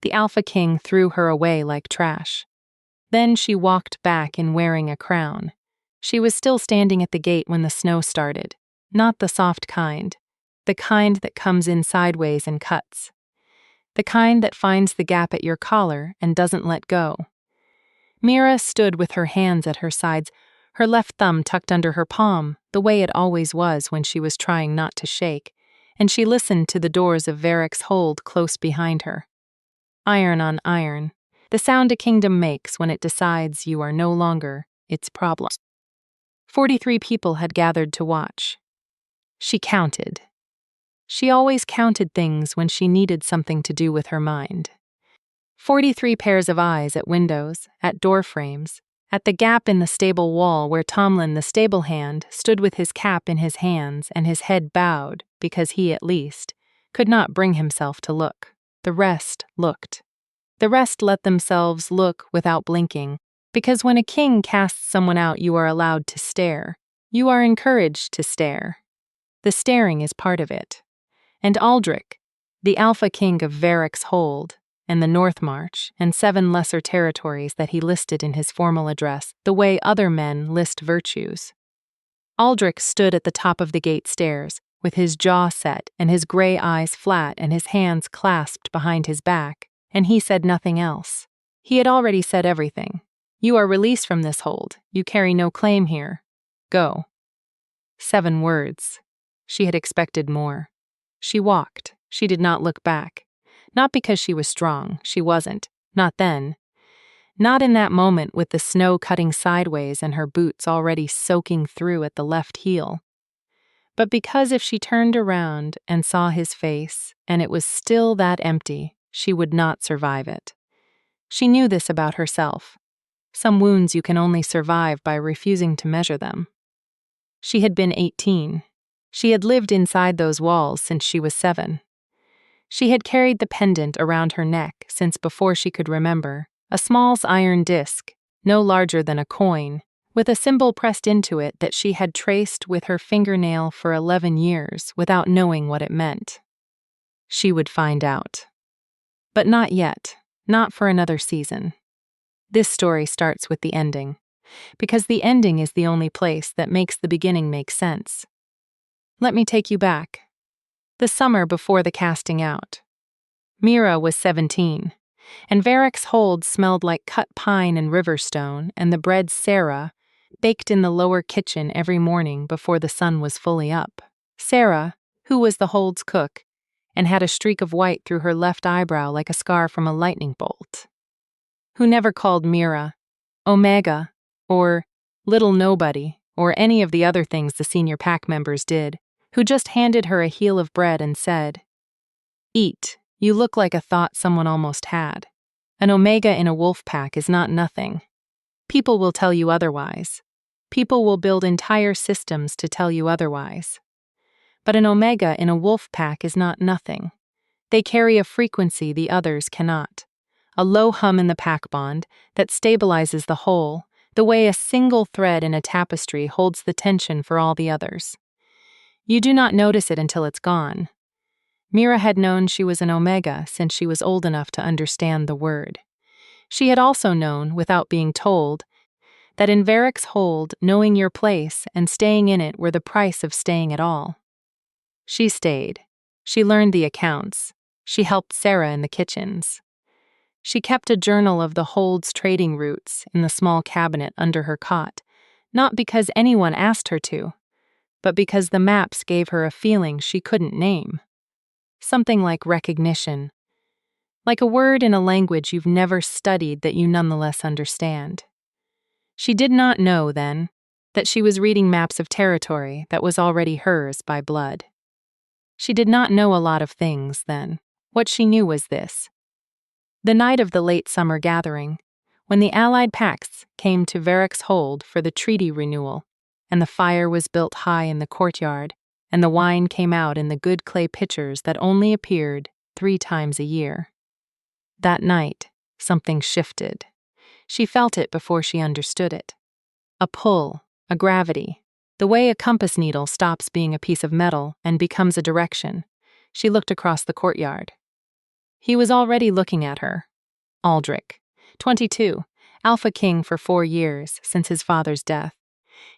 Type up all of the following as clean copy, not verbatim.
The Alpha King threw her away like trash. Then she walked back in wearing a crown. She was still standing at the gate when the snow started. Not the soft kind. The kind that comes in sideways and cuts. The kind that finds the gap at your collar and doesn't let go. Mira stood with her hands at her sides, her left thumb tucked under her palm, the way it always was when she was trying not to shake, and she listened to the doors of Varric's hold close behind her. Iron on iron, the sound a kingdom makes when it decides you are no longer its problem. 43 people had gathered to watch. She counted. She always counted things when she needed something to do with her mind. 43 pairs of eyes at windows, at door frames, at the gap in the stable wall where Tomlin the stable hand stood with his cap in his hands and his head bowed because he, at least, could not bring himself to look. The rest looked. The rest let themselves look without blinking, because when a king casts someone out you are allowed to stare. You are encouraged to stare. The staring is part of it. And Aldrich, the Alpha King of Varric's hold, and the North March, and 7 lesser territories that he listed in his formal address, the way other men list virtues. Aldrich stood at the top of the gate stairs, with his jaw set and his gray eyes flat and his hands clasped behind his back, and he said nothing else. He had already said everything. You are released from this hold. You carry no claim here. Go. 7 words. She had expected more. She walked. She did not look back. Not because she was strong. She wasn't. Not then. Not in that moment with the snow cutting sideways and her boots already soaking through at the left heel. But because if she turned around and saw his face, and it was still that empty, she would not survive it. She knew this about herself. Some wounds you can only survive by refusing to measure them. She had been 18. She had lived inside those walls since she was 7. She had carried the pendant around her neck since before she could remember, a small iron disc, no larger than a coin, with a symbol pressed into it that she had traced with her fingernail for 11 years without knowing what it meant. She would find out. But not yet, not for another season. This story starts with the ending, because the ending is the only place that makes the beginning make sense. Let me take you back. The summer before the casting out. Mira was 17, and Varric's hold smelled like cut pine and riverstone, and the bread Sarah baked in the lower kitchen every morning before the sun was fully up. Sarah, who was the hold's cook, and had a streak of white through her left eyebrow like a scar from a lightning bolt. Who never called Mira Omega, or Little Nobody, or any of the other things the senior pack members did, who just handed her a heel of bread and said, "Eat, you look like a thought someone almost had. An Omega in a wolf pack is not nothing. People will tell you otherwise. People will build entire systems to tell you otherwise. But an Omega in a wolf pack is not nothing. They carry a frequency the others cannot. A low hum in the pack bond that stabilizes the whole, the way a single thread in a tapestry holds the tension for all the others. You do not notice it until it's gone. Mira had known she was an Omega since she was old enough to understand the word. She had also known, without being told, that in Varric's hold, knowing your place and staying in it were the price of staying at all. She stayed. She learned the accounts. She helped Sarah in the kitchens. She kept a journal of the hold's trading routes in the small cabinet under her cot, not because anyone asked her to, but because the maps gave her a feeling she couldn't name. Something like recognition. Like a word in a language you've never studied that you nonetheless understand. She did not know, then, that she was reading maps of territory that was already hers by blood. She did not know a lot of things, then. What she knew was this. The night of the late summer gathering, when the Allied packs came to Varric's hold for the treaty renewal, and the fire was built high in the courtyard, and the wine came out in the good clay pitchers that only appeared 3 times a year. That night, something shifted. She felt it before she understood it. A pull, a gravity, the way a compass needle stops being a piece of metal and becomes a direction. She looked across the courtyard. He was already looking at her. Aldrich, 22, Alpha King for 4 years since his father's death.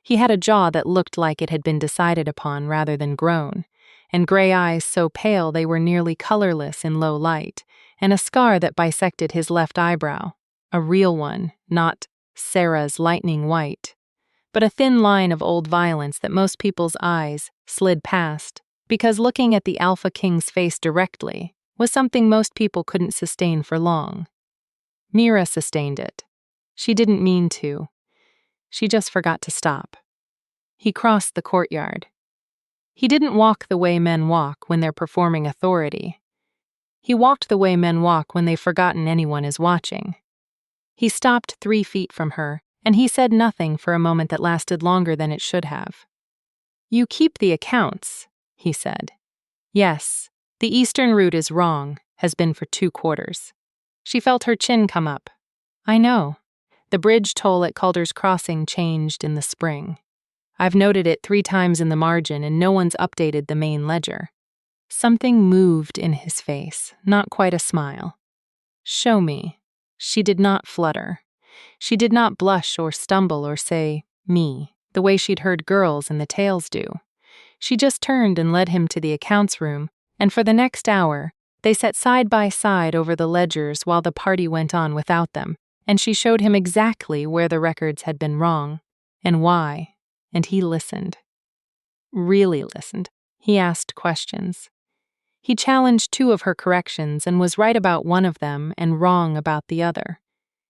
He had a jaw that looked like it had been decided upon rather than grown, and gray eyes so pale they were nearly colorless in low light, and a scar that bisected his left eyebrow, a real one, not Sarah's lightning white, but a thin line of old violence that most people's eyes slid past, because looking at the Alpha King's face directly was something most people couldn't sustain for long. Mira sustained it. She didn't mean to. She just forgot to stop. He crossed the courtyard. He didn't walk the way men walk when they're performing authority. He walked the way men walk when they've forgotten anyone is watching. He stopped 3 feet from her, and he said nothing for a moment that lasted longer than it should have. "You keep the accounts," he said. "Yes, the eastern route is wrong, has been for 2 quarters. She felt her chin come up. "I know. The bridge toll at Calder's Crossing changed in the spring. I've noted it 3 times in the margin and no one's updated the main ledger." Something moved in his face, not quite a smile. "Show me." She did not flutter. She did not blush or stumble or say, "me," the way she'd heard girls in the tales do. She just turned and led him to the accounts room, and for the next hour, they sat side by side over the ledgers while the party went on without them, and she showed him exactly where the records had been wrong, and why, and he listened. Really listened. He asked questions. He challenged 2 of her corrections and was right about one of them and wrong about the other.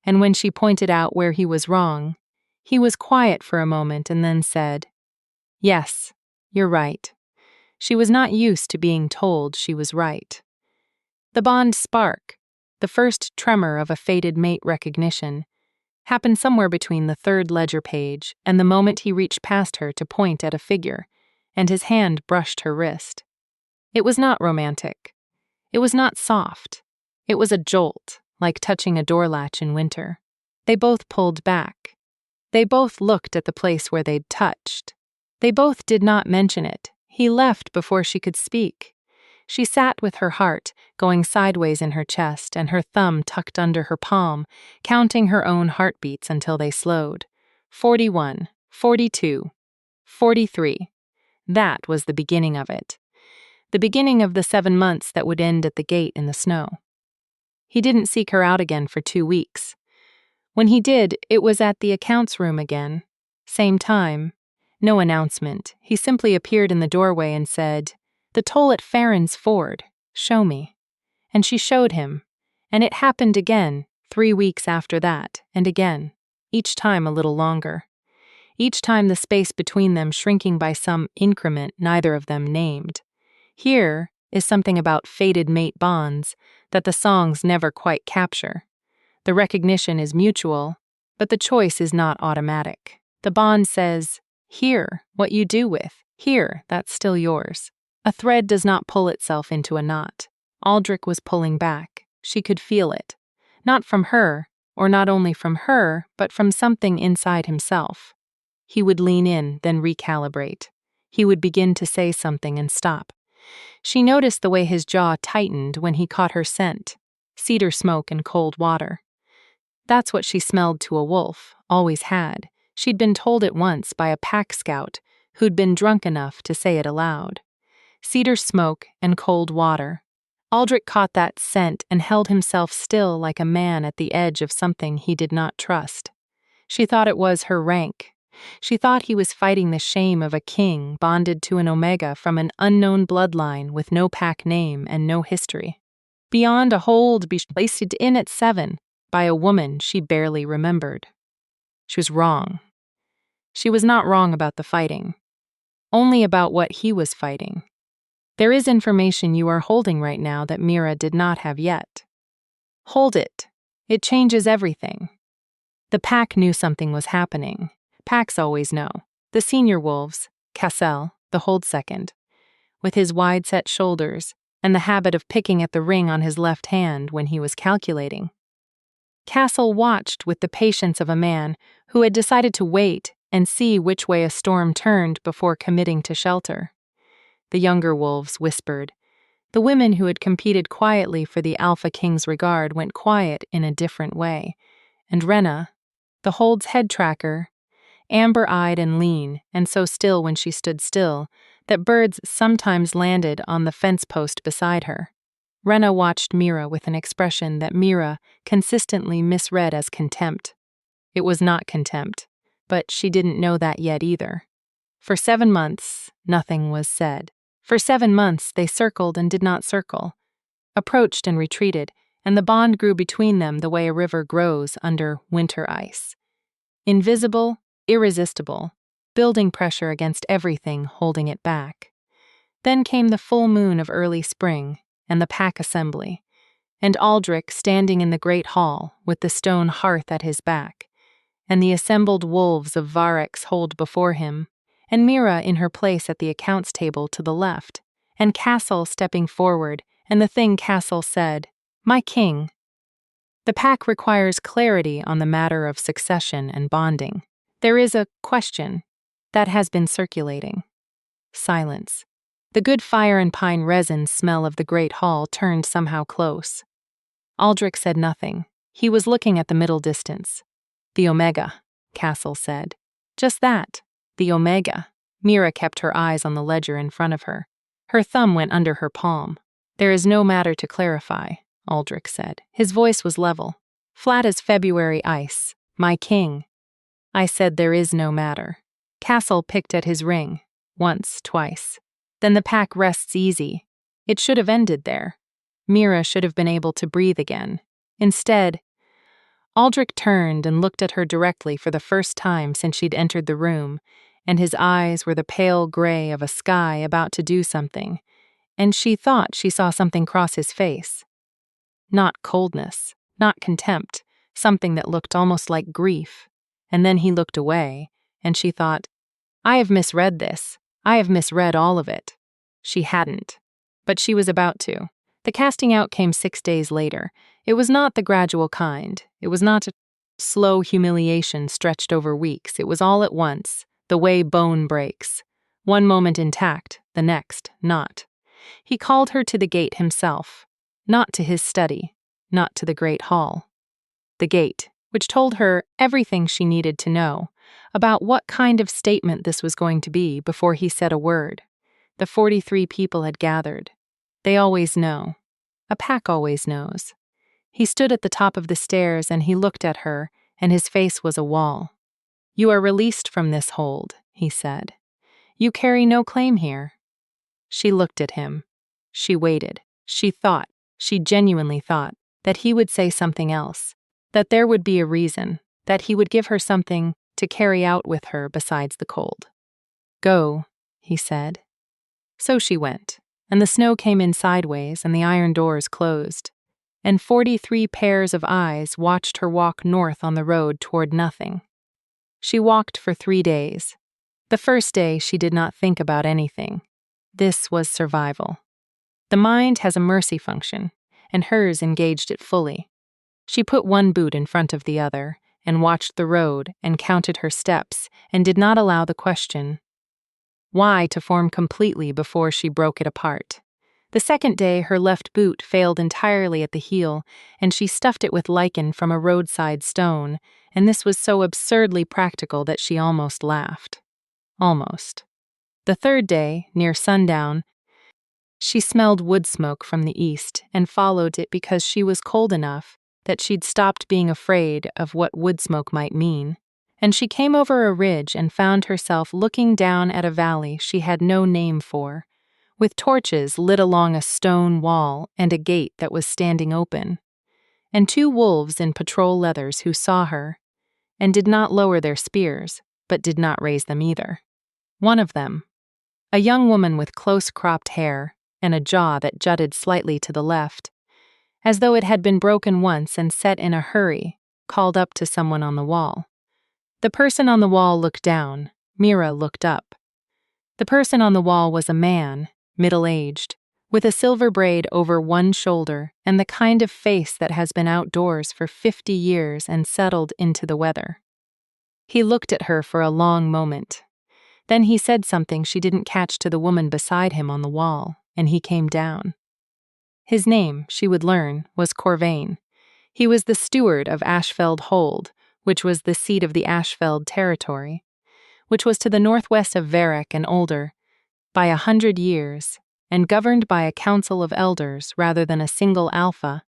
And when she pointed out where he was wrong, he was quiet for a moment and then said, "Yes, you're right." She was not used to being told she was right. The bond spark, the first tremor of a fated mate recognition, happened somewhere between the 3rd ledger page and the moment he reached past her to point at a figure, and his hand brushed her wrist. It was not romantic. It was not soft. It was a jolt, like touching a door latch in winter. They both pulled back. They both looked at the place where they'd touched. They both did not mention it. He left before she could speak. She sat with her heart going sideways in her chest and her thumb tucked under her palm, counting her own heartbeats until they slowed. 41, 42, 43. That was the beginning of it. The beginning of the 7 months that would end at the gate in the snow. He didn't seek her out again for 2 weeks. When he did, it was at the accounts room again. Same time. No announcement. He simply appeared in the doorway and said, "The toll at Farron's Ford. Show me." And she showed him. And it happened again, 3 weeks after that, and again, each time a little longer. Each time the space between them shrinking by some increment neither of them named. Here is something about fated mate bonds that the songs never quite capture. The recognition is mutual, but the choice is not automatic. The bond says, "Here, what you do with. Here, that's still yours." A thread does not pull itself into a knot. Aldrich was pulling back. She could feel it. Not from her, or not only from her, but from something inside himself. He would lean in, then recalibrate. He would begin to say something and stop. She noticed the way his jaw tightened when he caught her scent, cedar smoke and cold water. That's what she smelled to a wolf, always had. She'd been told it once by a pack scout who'd been drunk enough to say it aloud. Cedar smoke and cold water. Aldrich caught that scent and held himself still like a man at the edge of something he did not trust. She thought it was her rank. She thought he was fighting the shame of a king bonded to an omega from an unknown bloodline with no pack name and no history. Beyond a hold be placed in at 7 by a woman she barely remembered. She was wrong. She was not wrong about the fighting, only about what he was fighting. There is information you are holding right now that Mira did not have yet. Hold it. It changes everything. The pack knew something was happening. Packs always know. The senior wolves, Cassell, the hold second, with his wide-set shoulders and the habit of picking at the ring on his left hand when he was calculating. Cassell watched with the patience of a man who had decided to wait and see which way a storm turned before committing to shelter. The younger wolves whispered, The women who had competed quietly for the Alpha King's regard went quiet in a different way, and Rena, the hold's head tracker, amber-eyed and lean, and so still when she stood still, that birds sometimes landed on the fence post beside her. Rena watched Mira with an expression that Mira consistently misread as contempt. It was not contempt, but she didn't know that yet either. For 7 months, nothing was said. For 7 months, they circled and did not circle, approached and retreated, and the bond grew between them the way a river grows under winter ice. Invisible, irresistible, building pressure against everything holding it back. Then came the full moon of early spring and the pack assembly, and Aldrich standing in the great hall with the stone hearth at his back, and the assembled wolves of Varex hold before him, and Mira in her place at the accounts table to the left, and Castle stepping forward, and the thing Castle said, "My king." The pack requires clarity on the matter of succession and bonding. There is a question that has been circulating. Silence. The good fire and pine resin smell of the great hall turned somehow close. Aldrich said nothing. He was looking at the middle distance. "The Omega," Castle said. "Just that. The Omega." Mira kept her eyes on the ledger in front of her. Her thumb went under her palm. "There is no matter to clarify," Aldrich said. His voice was level, flat as February ice. "My king." I said there is no matter. Castle picked at his ring. Once, twice. Then the pack rests easy. It should have ended there. Mira should have been able to breathe again. Instead, Aldrich turned and looked at her directly for the first time since she'd entered the room, and his eyes were the pale gray of a sky about to do something, and she thought she saw something cross his face. Not coldness, not contempt, something that looked almost like grief. And then he looked away, and she thought, I have misread this. I have misread all of it. She hadn't. But she was about to. The casting out came 6 days later. It was not the gradual kind. It was not a slow humiliation stretched over weeks. It was all at once, the way bone breaks. One moment intact, the next not. He called her to the gate himself. Not to his study, not to the great hall. The gate, which told her everything she needed to know about what kind of statement this was going to be before he said a word. The 43 people had gathered. They always know. A pack always knows. He stood at the top of the stairs and he looked at her, and his face was a wall. "You are released from this hold," he said. "You carry no claim here." She looked at him. She waited. She genuinely thought, that he would say something else, that there would be a reason, that he would give her something to carry out with her besides the cold. "Go," he said. So she went, and the snow came in sideways and the iron doors closed, and 43 pairs of eyes watched her walk north on the road toward nothing. She walked for 3 days. The first day she did not think about anything. This was survival. The mind has a mercy function, and hers engaged it fully. She put one boot in front of the other, and watched the road, and counted her steps, and did not allow the question, why, to form completely before she broke it apart. The second day her left boot failed entirely at the heel, and she stuffed it with lichen from a roadside stone, and this was so absurdly practical that she almost laughed. Almost. The third day, near sundown, she smelled wood smoke from the east and followed it because she was cold enough that she'd stopped being afraid of what wood smoke might mean, and she came over a ridge and found herself looking down at a valley she had no name for, with torches lit along a stone wall and a gate that was standing open, and 2 wolves in patrol leathers who saw her, and did not lower their spears, but did not raise them either. One of them, a young woman with close-cropped hair and a jaw that jutted slightly to the left, as though it had been broken once and set in a hurry, called up to someone on the wall. The person on the wall looked down. Mira looked up. The person on the wall was a man, middle-aged, with a silver braid over one shoulder and the kind of face that has been outdoors for 50 years and settled into the weather. He looked at her for a long moment. Then he said something she didn't catch to the woman beside him on the wall, and he came down. His name, she would learn, was Corvain. He was the steward of Ashfeld Hold, which was the seat of the Ashfeld territory, which was to the northwest of Varick and Older by 100 years, and governed by a council of elders rather than a single alpha,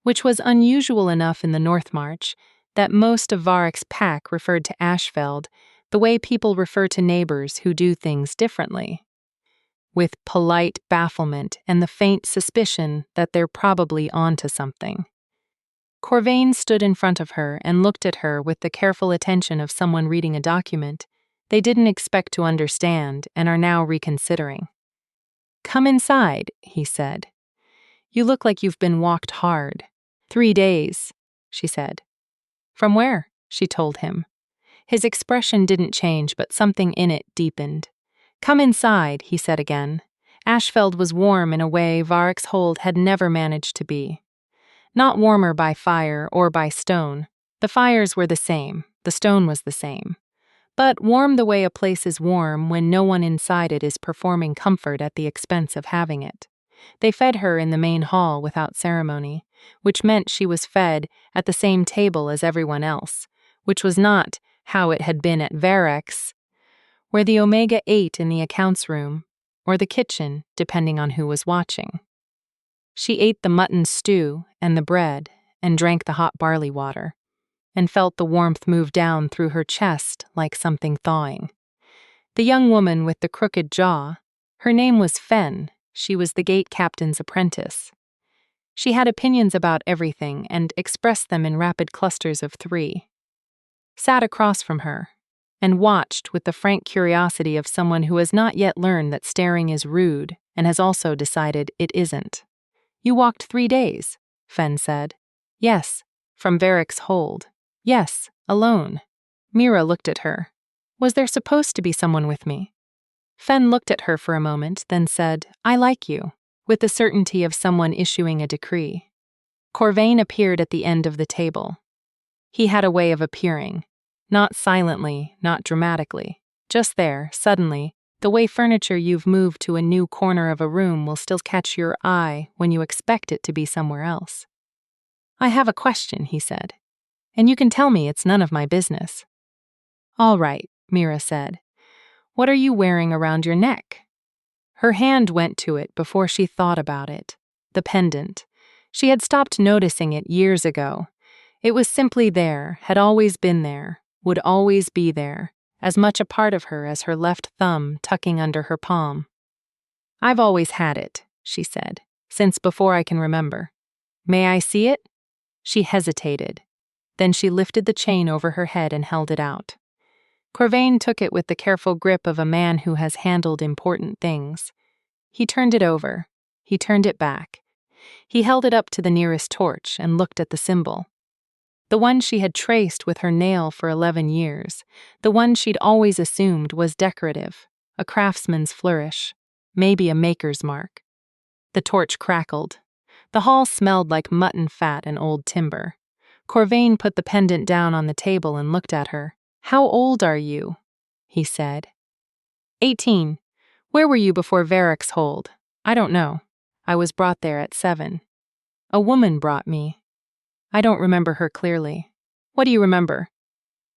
which was unusual enough in the North March that most of Varick's pack referred to Ashfeld the way people refer to neighbors who do things differently, with polite bafflement and the faint suspicion that they're probably onto something. Corvain stood in front of her and looked at her with the careful attention of someone reading a document they didn't expect to understand and are now reconsidering. "Come inside," he said. "You look like you've been walked hard." 3 days, she said. "From where?" she told him. His expression didn't change, but something in it deepened. "Come inside," he said again. Ashfeld was warm in a way Varick's Hold had never managed to be. Not warmer by fire or by stone. The fires were the same, the stone was the same. But warm the way a place is warm when no one inside it is performing comfort at the expense of having it. They fed her in the main hall without ceremony, which meant she was fed at the same table as everyone else, which was not how it had been at Varick's, where the Omega ate in the accounts room, or the kitchen, depending on who was watching. She ate the mutton stew and the bread and drank the hot barley water, and felt the warmth move down through her chest like something thawing. The young woman with the crooked jaw, her name was Fen, she was the gate captain's apprentice. She had opinions about everything and expressed them in rapid clusters of 3. Sat across from her, and watched with the frank curiosity of someone who has not yet learned that staring is rude and has also decided it isn't. "You walked 3 days, Fen said. "Yes, from Varick's Hold. Yes, alone." Mira looked at her. "Was there supposed to be someone with me?" Fen looked at her for a moment, then said, "I like you," with the certainty of someone issuing a decree. Corvain appeared at the end of the table. He had a way of appearing, not silently, not dramatically, just there, suddenly, the way furniture you've moved to a new corner of a room will still catch your eye when you expect it to be somewhere else. "I have a question," he said, "and you can tell me it's none of my business." "All right," Mira said. "What are you wearing around your neck?" Her hand went to it before she thought about it. The pendant. She had stopped noticing it years ago. It was simply there, had always been there, would always be there, as much a part of her as her left thumb tucking under her palm. "I've always had it," she said, "since before I can remember. May I see it?" She hesitated. Then she lifted the chain over her head and held it out. Corvain took it with the careful grip of a man who has handled important things. He turned it over. He turned it back. He held it up to the nearest torch and looked at the symbol. The one she had traced with her nail for 11 years, the one she'd always assumed was decorative, a craftsman's flourish, maybe a maker's mark. The torch crackled. The hall smelled like mutton fat and old timber. Corvain put the pendant down on the table and looked at her. "How old are you?" he said. 18. "Where were you before Varick's Hold?" "I don't know. I was brought there at 7. "A woman brought me." "I don't remember her clearly." "What do you remember?"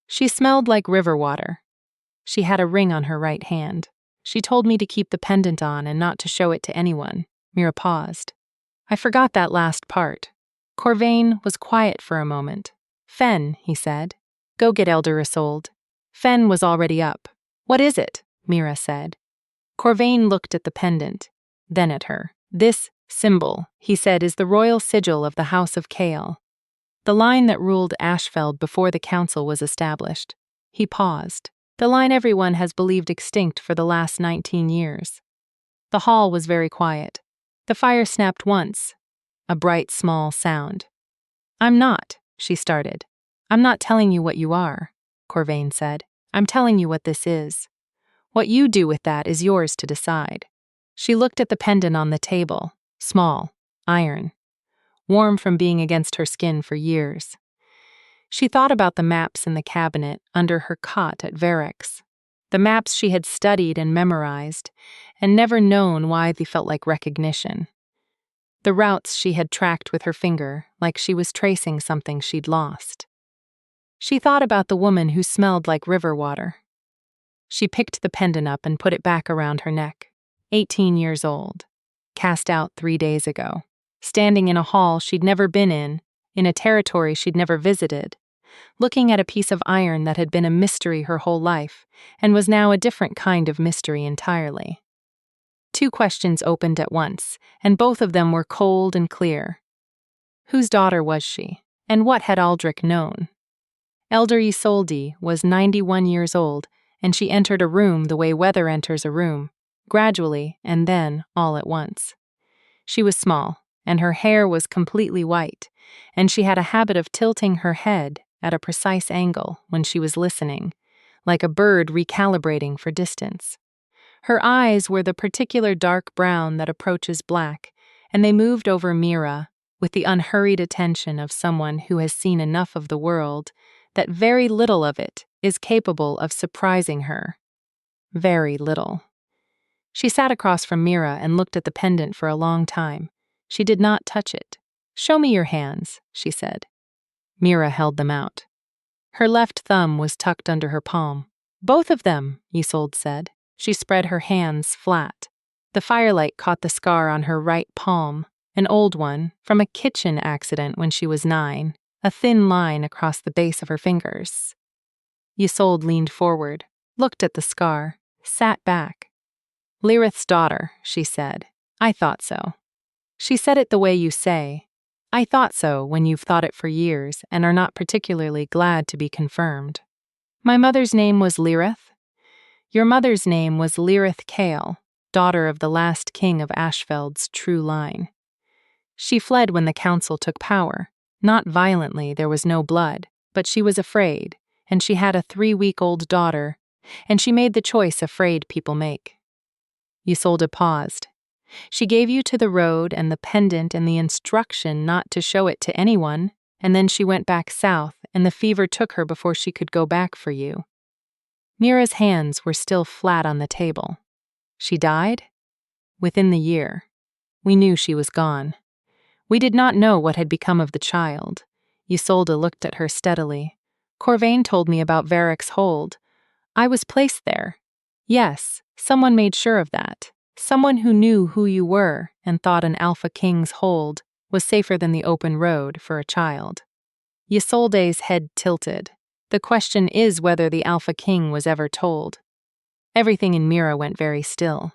"She smelled like river water. She had a ring on her right hand. She told me to keep the pendant on and not to show it to anyone." Mira paused. "I forgot that last part." Corvain was quiet for a moment. "Fen," he said, "go get Elder Isolde." Fen was already up. "What is it?" Mira said. Corvain looked at the pendant, then at her. "This symbol," he said, "is the royal sigil of the House of Kale, the line that ruled Ashfeld before the council was established." He paused. "The line everyone has believed extinct for the last 19 years. The hall was very quiet. The fire snapped once, a bright, small sound. "I'm not," she started. "I'm not telling you what you are," Corvain said. "I'm telling you what this is. What you do with that is yours to decide." She looked at the pendant on the table, small, iron, warm from being against her skin for years. She thought about the maps in the cabinet under her cot at Varick's, the maps she had studied and memorized, and never known why they felt like recognition. the routes she had tracked with her finger, like she was tracing something she'd lost. She thought about the woman who smelled like river water. She picked the pendant up and put it back around her neck. 18 years old. Cast out 3 days ago. Standing in a hall she'd never been in a territory she'd never visited, looking at a piece of iron that had been a mystery her whole life, and was now a different kind of mystery entirely. 2 questions opened at once, and both of them were cold and clear. Whose daughter was she, and what had Aldrich known? Elder Isolde was 91 years old, and she entered a room the way weather enters a room, gradually and then all at once. She was small, and her hair was completely white, and she had a habit of tilting her head at a precise angle when she was listening, like a bird recalibrating for distance. Her eyes were the particular dark brown that approaches black, and they moved over Mira with the unhurried attention of someone who has seen enough of the world that very little of it is capable of surprising her. Very little. She sat across from Mira and looked at the pendant for a long time. She did not touch it. "Show me your hands," she said. Mira held them out. Her left thumb was tucked under her palm. "Both of them," Isolde said. She spread her hands flat. The firelight caught the scar on her right palm, an old one, from a kitchen accident when she was 9, a thin line across the base of her fingers. Isolde leaned forward, looked at the scar, sat back. "Lirith's daughter," she said. "I thought so." She said it the way you say, "I thought so," when you've thought it for years and are not particularly glad to be confirmed. "My mother's name was Lirith." "Your mother's name was Lirith Kale, daughter of the last king of Ashfeld's true line. She fled when the council took power. Not violently, there was no blood, but she was afraid, and she had a 3-week-old daughter, and she made the choice afraid people make." Isolde paused. "She gave you to the road and the pendant and the instruction not to show it to anyone, and then she went back south, and the fever took her before she could go back for you." Mira's hands were still flat on the table. "She died?" "Within the year. We knew she was gone. We did not know what had become of the child." Isolde looked at her steadily. "Corvain told me about Varick's hold. I was placed there. Yes, someone made sure of that. Someone who knew who you were and thought an Alpha King's hold was safer than the open road for a child." Isolde's head tilted. The question is whether the Alpha King was ever told. Everything in Mira went very still.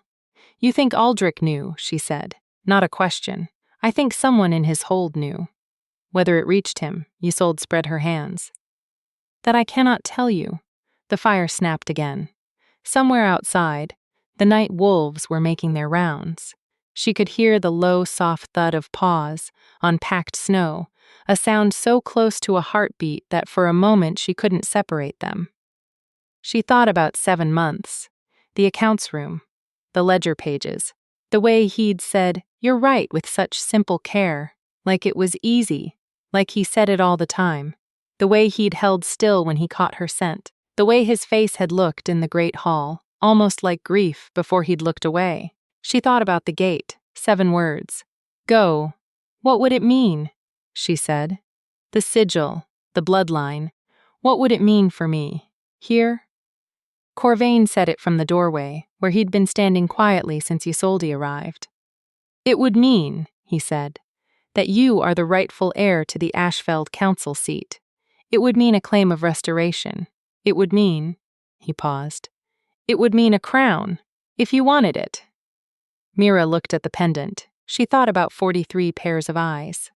"You think Aldrich knew," she said. "Not a question. I think someone in his hold knew." Whether it reached him, Isolde spread her hands. "That I cannot tell you." The fire snapped again. Somewhere outside, the night wolves were making their rounds. She could hear the low, soft thud of paws on packed snow, a sound so close to a heartbeat that for a moment she couldn't separate them. She thought about 7 months, the accounts room, the ledger pages, the way he'd said, "You're right," with such simple care, like it was easy, like he said it all the time, the way he'd held still when he caught her scent, the way his face had looked in the great hall, almost like grief before he'd looked away. She thought about the gate, 7 words. "Go." What would it mean? She said. The sigil, the bloodline. What would it mean for me? Here? Corvain said it from the doorway, where he'd been standing quietly since Isolde arrived. "It would mean," he said, "that you are the rightful heir to the Ashfeld council seat. It would mean a claim of restoration. It would mean," he paused, "it would mean a crown, if you wanted it." Mira looked at the pendant. She thought about 43 pairs of eyes.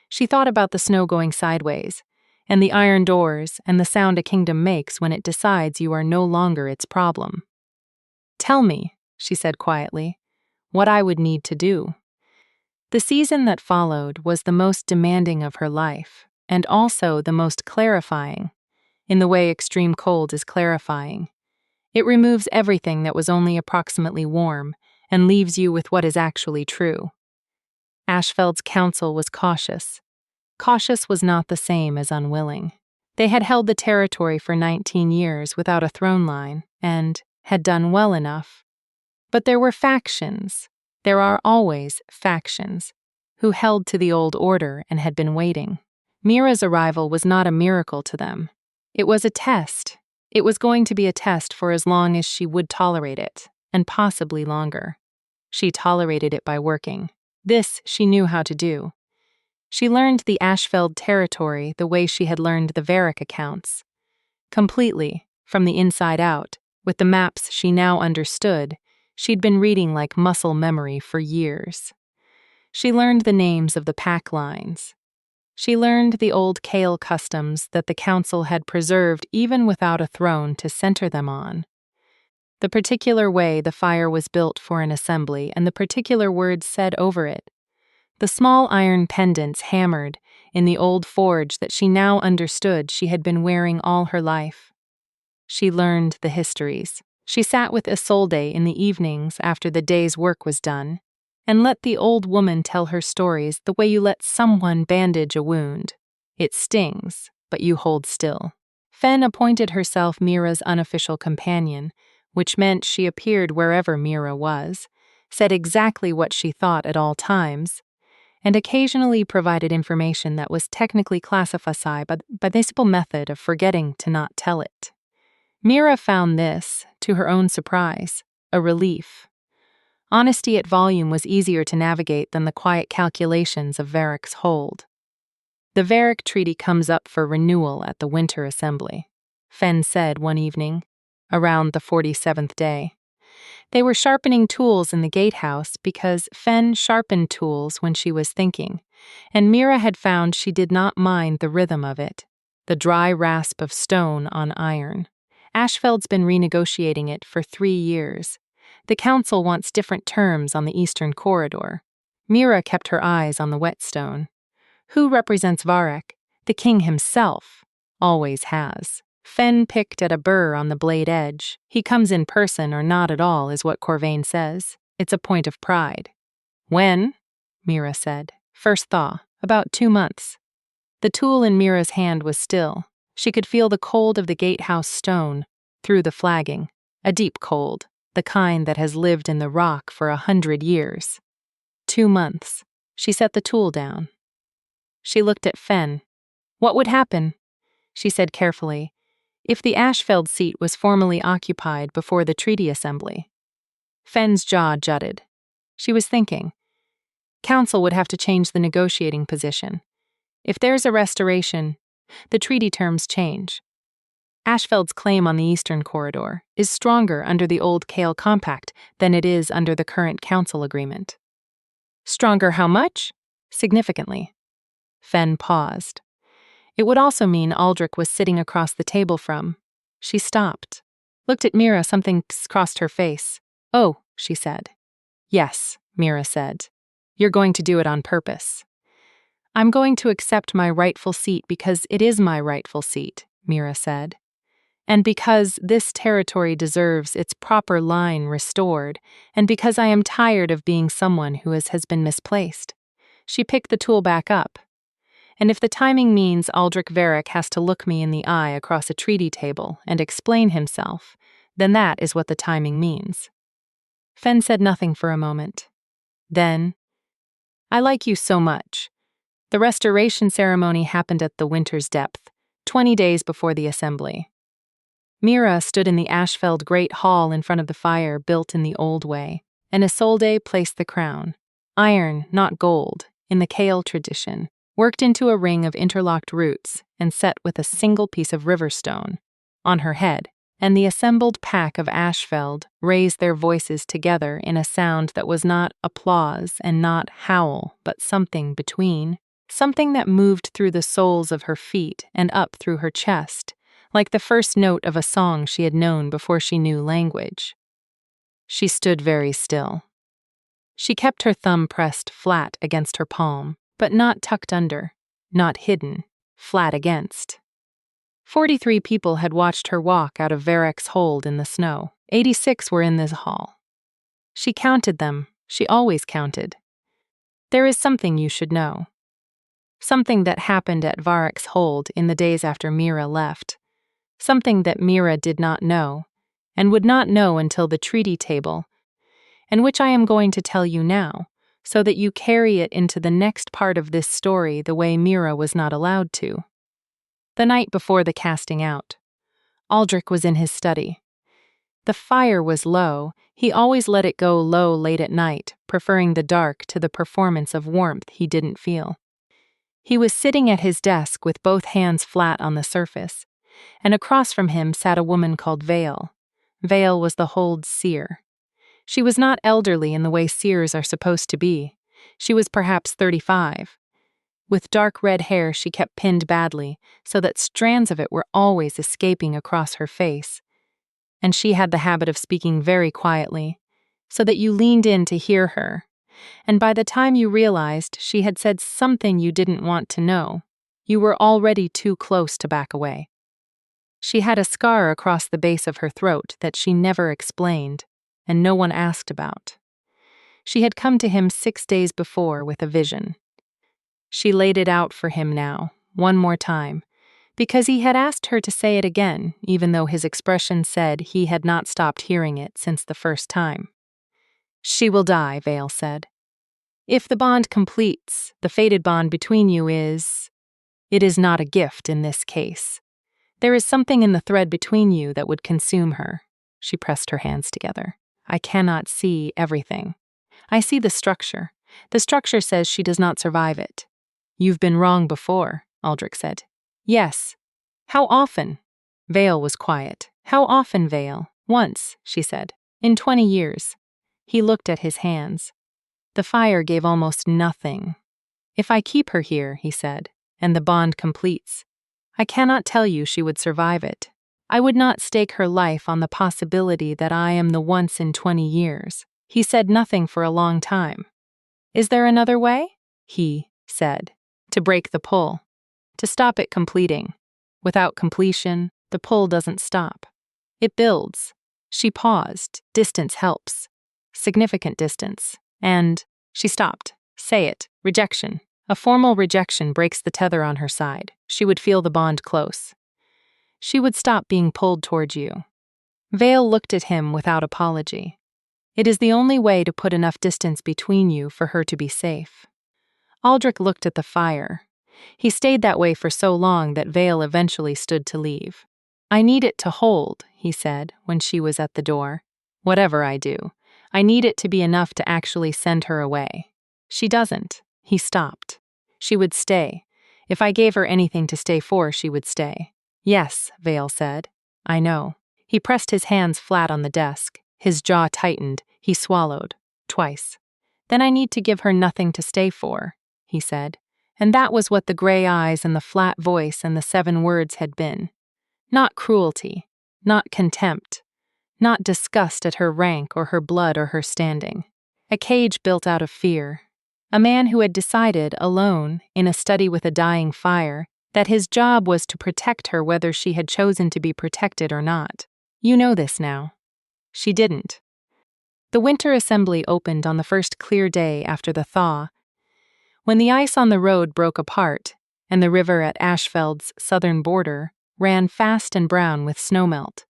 She thought about the snow going sideways, and the iron doors, and the sound a kingdom makes when it decides you are no longer its problem. "Tell me," she said quietly, "what I would need to do." The season that followed was the most demanding of her life, and also the most clarifying, in the way extreme cold is clarifying. It removes everything that was only approximately warm and leaves you with what is actually true. Ashfeld's council was cautious. Cautious was not the same as unwilling. They had held the territory for 19 years without a throne line, and had done well enough. But there were factions. There are always factions, who held to the old order and had been waiting. Mira's arrival was not a miracle to them. It was a test. It was going to be a test for as long as she would tolerate it, and possibly longer. She tolerated it by working. This she knew how to do. She learned the Ashfeld territory the way she had learned the Varick accounts. Completely, from the inside out, with the maps she now understood, she'd been reading like muscle memory for years. She learned the names of the pack lines. She learned the old Kale customs that the council had preserved even without a throne to center them on. The particular way the fire was built for an assembly and the particular words said over it. The small iron pendants hammered in the old forge that she now understood she had been wearing all her life. She learned the histories. She sat with Isolde in the evenings after the day's work was done, and let the old woman tell her stories the way you let someone bandage a wound. It stings, but you hold still. Fen appointed herself Mira's unofficial companion, which meant she appeared wherever Mira was, said exactly what she thought at all times, and occasionally provided information that was technically classified by the simple method of forgetting to not tell it. Mira found this, to her own surprise, a relief. Honesty at volume was easier to navigate than the quiet calculations of Varick's hold. The Varick Treaty comes up for renewal at the Winter Assembly, Fen said one evening, around the 47th day. They were sharpening tools in the gatehouse because Fen sharpened tools when she was thinking, and Mira had found she did not mind the rhythm of it, the dry rasp of stone on iron. Ashfeld's been renegotiating it for 3 years. The council wants different terms on the eastern corridor. Mira kept her eyes on the whetstone. Who represents Varick? The king himself. Always has. Fen picked at a burr on the blade edge. He comes in person or not at all is what Corvain says. It's a point of pride. When? Mira said. First thaw. About 2 months. The tool in Mira's hand was still. She could feel the cold of the gatehouse stone through the flagging. A deep cold. The kind that has lived in the rock for 100 years. 2 months. She set the tool down. She looked at Fen. What would happen? She said carefully. If the Ashfeld seat was formally occupied before the treaty assembly. Fen's jaw jutted. She was thinking. Council would have to change the negotiating position. If there's a restoration, the treaty terms change. Ashfeld's claim on the eastern corridor is stronger under the old Kale Compact than it is under the current council agreement. Stronger how much? Significantly. Fen paused. It would also mean Aldrich was sitting across the table from. She stopped. Looked at Mira, something crossed her face. Oh, she said. Yes, Mira said. You're going to do it on purpose. I'm going to accept my rightful seat because it is my rightful seat, Mira said. And because this territory deserves its proper line restored, and because I am tired of being someone who has been misplaced. She picked the tool back up. And if the timing means Aldrich Varick has to look me in the eye across a treaty table and explain himself, then that is what the timing means. Fen said nothing for a moment. Then, I like you so much. The restoration ceremony happened at the Winter's Depth, 20 days before the assembly. Mira stood in the Ashfeld Great Hall in front of the fire built in the old way, and Isolde placed the crown, iron, not gold, in the Kale tradition, worked into a ring of interlocked roots and set with a single piece of river stone, on her head, and the assembled pack of Ashfeld raised their voices together in a sound that was not applause and not howl, but something between, something that moved through the soles of her feet and up through her chest, like the first note of a song she had known before she knew language. She stood very still. She kept her thumb pressed flat against her palm, but not tucked under, not hidden, flat against. 43 people had watched her walk out of Varick's hold in the snow. 86 were in this hall. She counted them. She always counted. There is something you should know. Something that happened at Varick's hold in the days after Mira left. Something that Mira did not know, and would not know until the treaty table, and which I am going to tell you now, so that you carry it into the next part of this story the way Mira was not allowed to. The night before the casting out, Aldrich was in his study. The fire was low. He always let it go low late at night, preferring the dark to the performance of warmth he didn't feel. He was sitting at his desk with both hands flat on the surface, and across from him sat a woman called Vale. Vale was the Hold's seer. She was not elderly in the way seers are supposed to be. She was perhaps 35. With dark red hair she kept pinned badly, so that strands of it were always escaping across her face. And she had the habit of speaking very quietly, so that you leaned in to hear her, and by the time you realized she had said something you didn't want to know, you were already too close to back away. She had a scar across the base of her throat that she never explained, and no one asked about. She had come to him 6 days before with a vision. She laid it out for him now, one more time, because he had asked her to say it again, even though his expression said he had not stopped hearing it since the first time. "She will die," Vale said. "If the bond completes, the fated bond between you is... It is not a gift in this case. There is something in the thread between you that would consume her." She pressed her hands together. "I cannot see everything. I see the structure. The structure says she does not survive it." "You've been wrong before," Aldrich said. "Yes. How often?" Vale was quiet. "How often, Vale?" "Once," she said. "In 20 years. He looked at his hands. The fire gave almost nothing. "If I keep her here," he said, "and the bond completes, I cannot tell you she would survive it. I would not stake her life on the possibility that I am the once in 20 years. He said nothing for a long time. "Is there another way?" He said. "To break the pull. To stop it completing. Without completion, the pull doesn't stop. It builds." She paused. "Distance helps. Significant distance. And..." She stopped. "Say it. Rejection. A formal rejection breaks the tether on her side. She would feel the bond close. She would stop being pulled toward you." Vale looked at him without apology. "It is the only way to put enough distance between you for her to be safe." Aldrich looked at the fire. He stayed that way for so long that Vale eventually stood to leave. "I need it to hold," he said when she was at the door. "Whatever I do, I need it to be enough to actually send her away. She doesn't." He stopped. "She would stay. If I gave her anything to stay for, she would stay." "Yes," Vale said. "I know." He pressed his hands flat on the desk. His jaw tightened. He swallowed. Twice. "Then I need to give her nothing to stay for," he said. And that was what the gray eyes and the flat voice and the 7 words had been. Not cruelty. Not contempt. Not disgust at her rank or her blood or her standing. A cage built out of fear. A man who had decided, alone, in a study with a dying fire, that his job was to protect her whether she had chosen to be protected or not. You know this now. She didn't. The winter assembly opened on the first clear day after the thaw. When the ice on the road broke apart, and the river at Ashfeld's southern border ran fast and brown with snowmelt,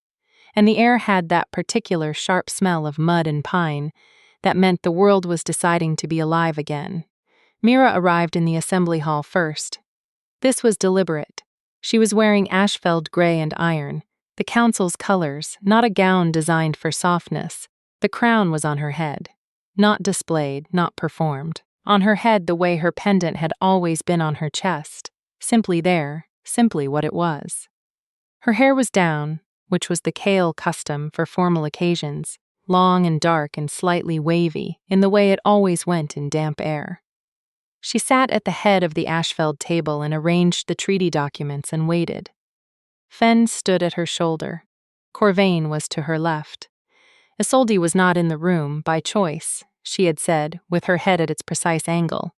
and the air had that particular sharp smell of mud and pine that meant the world was deciding to be alive again. Mira arrived in the assembly hall first. This was deliberate. She was wearing Ashfeld gray and iron, the council's colors, not a gown designed for softness. The crown was on her head. Not displayed, not performed. On her head the way her pendant had always been on her chest. Simply there, simply what it was. Her hair was down, which was the Kale custom for formal occasions, long and dark and slightly wavy in the way it always went in damp air. She sat at the head of the Ashfeld table and arranged the treaty documents and waited. Fenn stood at her shoulder. Corvain was to her left. Isolde was not in the room, by choice, she had said, with her head at its precise angle.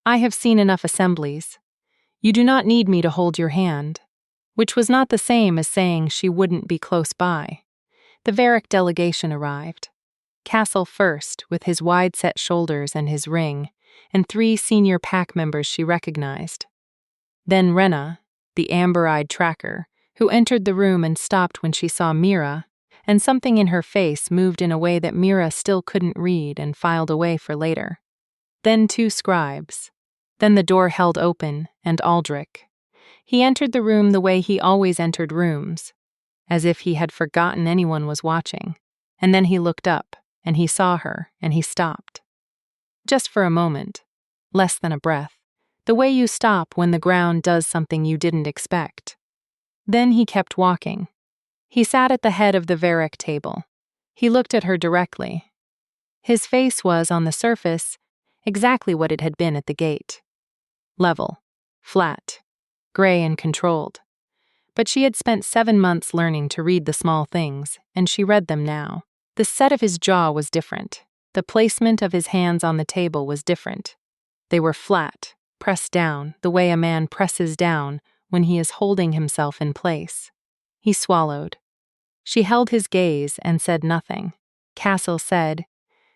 "I have seen enough assemblies. You do not need me to hold your hand," which was not the same as saying she wouldn't be close by. The Varick delegation arrived. Castle first, with his wide-set shoulders and his ring, and 3 senior pack members she recognized. Then Rena, the amber-eyed tracker, who entered the room and stopped when she saw Mira, and something in her face moved in a way that Mira still couldn't read and filed away for later. then 2 scribes. Then the door held open, and Aldrich. He entered the room the way he always entered rooms, as if he had forgotten anyone was watching. And then he looked up, and he saw her, and he stopped. Just for a moment, less than a breath, the way you stop when the ground does something you didn't expect. Then he kept walking. He sat at the head of the Varric table. He looked at her directly. His face was, on the surface, exactly what it had been at the gate. Level, flat, gray and controlled. But she had spent 7 months learning to read the small things, and she read them now. The set of his jaw was different. The placement of his hands on the table was different. They were flat, pressed down, the way a man presses down when he is holding himself in place. He swallowed. She held his gaze and said nothing. Castle said,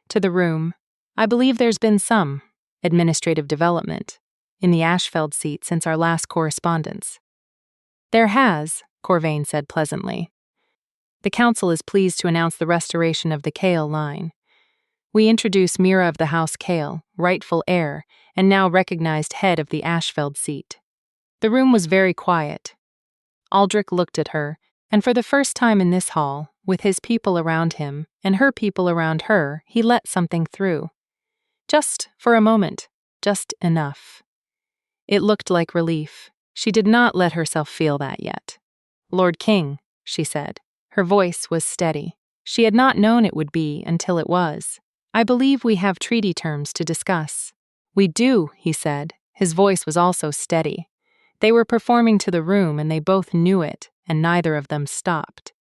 to the room, I believe there's been some administrative development in the Ashfeld seat since our last correspondence. There has, Corvain said pleasantly. The council is pleased to announce the restoration of the Kale line. We introduce Mira of the House Kale, rightful heir, and now recognized head of the Ashfeld seat. The room was very quiet. Aldrich looked at her, and for the first time in this hall, with his people around him and her people around her, he let something through. Just for a moment, just enough. It looked like relief. She did not let herself feel that yet. Lord King, she said. Her voice was steady. She had not known it would be until it was. I believe we have treaty terms to discuss. We do, he said. His voice was also steady. They were performing to the room and they both knew it, and neither of them stopped.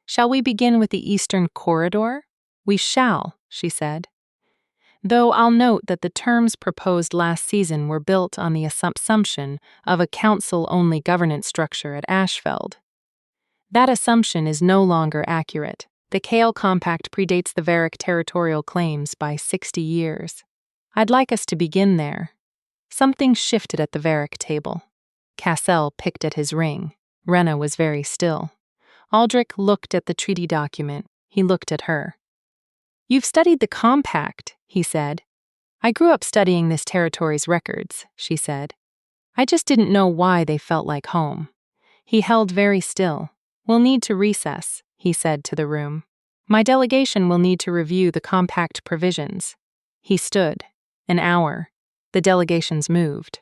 Shall we begin with the Eastern Corridor? We shall, she said. Though I'll note that the terms proposed last season were built on the assumption of a council-only governance structure at Ashfeld. That assumption is no longer accurate. The Kale Compact predates the Varric territorial claims by 60 years. I'd like us to begin there. Something shifted at the Varric table. Cassell picked at his ring. Rena was very still. Aldrich looked at the treaty document. He looked at her. You've studied the compact, he said. I grew up studying this territory's records, she said. I just didn't know why they felt like home. He held very still. We'll need to recess, he said to the room. My delegation will need to review the compact provisions. He stood. An hour. The delegations moved.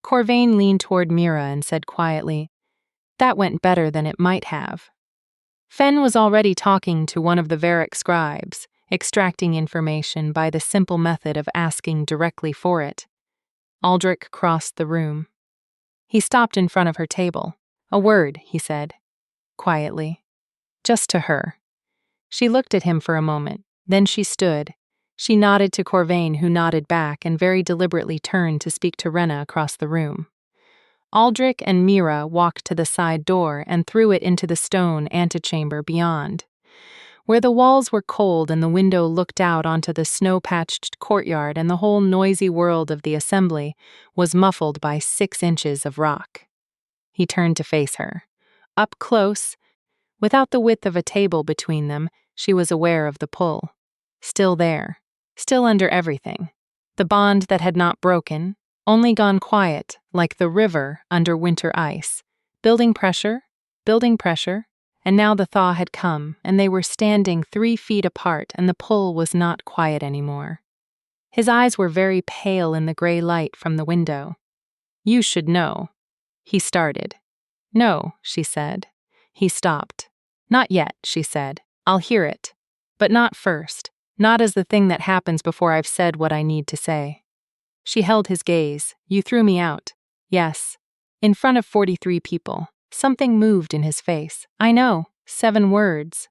Corvain leaned toward Mira and said quietly, That went better than it might have. Fenn was already talking to one of the Varric scribes, extracting information by the simple method of asking directly for it. Aldrich crossed the room. He stopped in front of her table. A word, he said, quietly. Just to her. She looked at him for a moment, then she stood. She nodded to Corvain, who nodded back and very deliberately turned to speak to Rena across the room. Aldrich and Mira walked to the side door and threw it into the stone antechamber beyond. Where the walls were cold and the window looked out onto the snow-patched courtyard, and the whole noisy world of the assembly was muffled by 6 inches of rock. He turned to face her. Up close, without the width of a table between them, she was aware of the pull. Still there, still under everything. The bond that had not broken, only gone quiet, like the river under winter ice. Building pressure, and now the thaw had come, and they were standing 3 feet apart, and the pull was not quiet anymore. His eyes were very pale in the gray light from the window. You should know. He started. No, she said. He stopped. Not yet, she said. I'll hear it. But not first. Not as the thing that happens before I've said what I need to say. She held his gaze. You threw me out. Yes. In front of 43 people. Something moved in his face. I know. 7 words.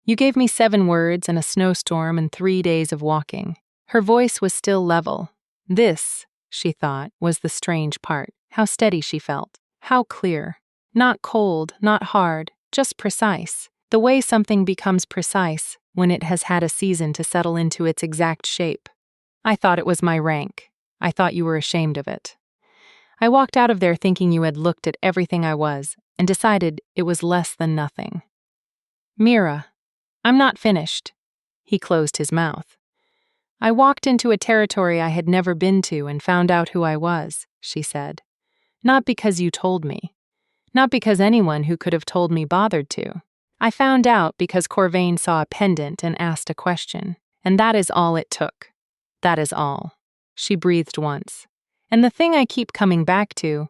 You gave me 7 words and a snowstorm and 3 days of walking. Her voice was still level. This, she thought, was the strange part. How steady she felt. How clear. Not cold, not hard, just precise. The way something becomes precise when it has had a season to settle into its exact shape. I thought it was my rank. I thought you were ashamed of it. I walked out of there thinking you had looked at everything I was and decided it was less than nothing. Mira, I'm not finished. He closed his mouth. I walked into a territory I had never been to and found out who I was, she said. Not because you told me. Not because anyone who could have told me bothered to. I found out because Corvain saw a pendant and asked a question, and that is all it took. That is all. She breathed once. And the thing I keep coming back to,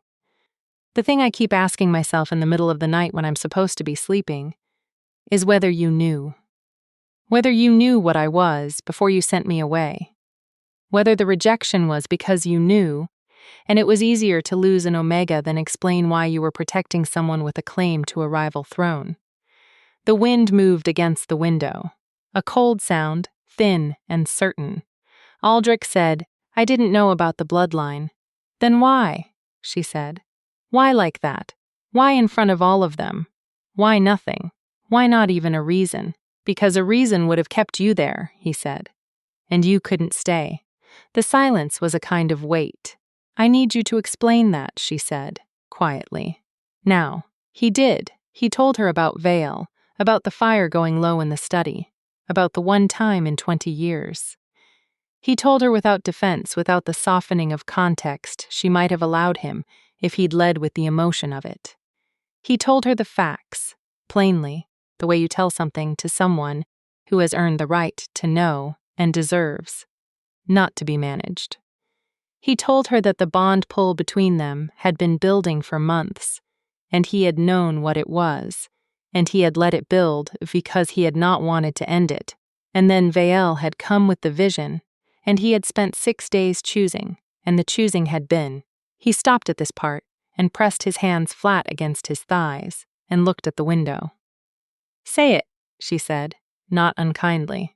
the thing I keep asking myself in the middle of the night when I'm supposed to be sleeping, is whether you knew. Whether you knew what I was before you sent me away. Whether the rejection was because you knew, and it was easier to lose an omega than explain why you were protecting someone with a claim to a rival throne. The wind moved against the window. A cold sound, thin and certain. Aldrich said, I didn't know about the bloodline. Then why? She said. Why like that? Why in front of all of them? Why nothing? Why not even a reason? Because a reason would have kept you there, he said. And you couldn't stay. The silence was a kind of weight. I need you to explain that, she said, quietly. Now, he did. He told her about Vale, about the fire going low in the study, about the one time in 20 years. He told her without defense, without the softening of context she might have allowed him if he'd led with the emotion of it. He told her the facts, plainly, the way you tell something to someone who has earned the right to know and deserves, not to be managed. He told her that the bond pull between them had been building for months, and he had known what it was, and he had let it build because he had not wanted to end it, and then Vael had come with the vision, and he had spent 6 days choosing, and the choosing had been. He stopped at this part and pressed his hands flat against his thighs and looked at the window. Say it, she said, not unkindly.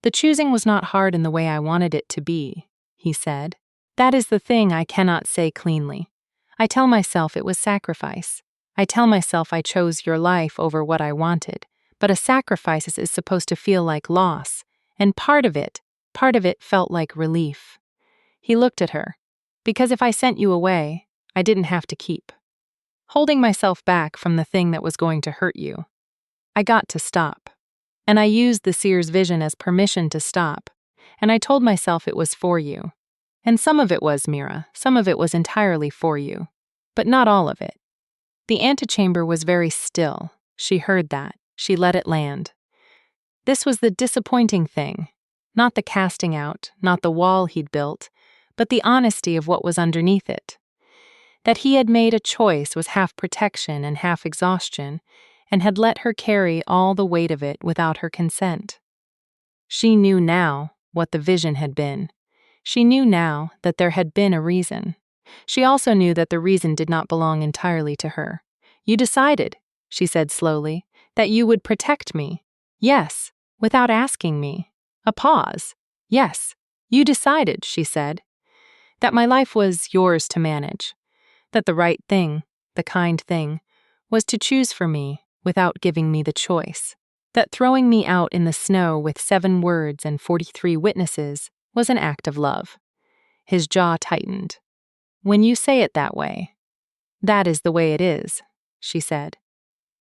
The choosing was not hard in the way I wanted it to be, he said. That is the thing I cannot say cleanly. I tell myself it was sacrifice. I tell myself I chose your life over what I wanted, but a sacrifice is supposed to feel like loss, and part of it felt like relief. He looked at her. Because if I sent you away, I didn't have to keep. Holding myself back from the thing that was going to hurt you. I got to stop. And I used the seer's vision as permission to stop, and I told myself it was for you. And some of it was, Mira, some of it was entirely for you. But not all of it. The antechamber was very still. She heard that. She let it land. This was the disappointing thing. Not the casting out, not the wall he'd built, but the honesty of what was underneath it. That he had made a choice was half protection and half exhaustion, and had let her carry all the weight of it without her consent. She knew now what the vision had been. She knew now that there had been a reason. She also knew that the reason did not belong entirely to her. You decided, she said slowly, that you would protect me. Yes, without asking me. A pause. Yes, you decided, she said, that my life was yours to manage. That the right thing, the kind thing, was to choose for me without giving me the choice. That throwing me out in the snow with 7 words and 43 witnesses was an act of love. His jaw tightened. When you say it that way, that is the way it is, she said.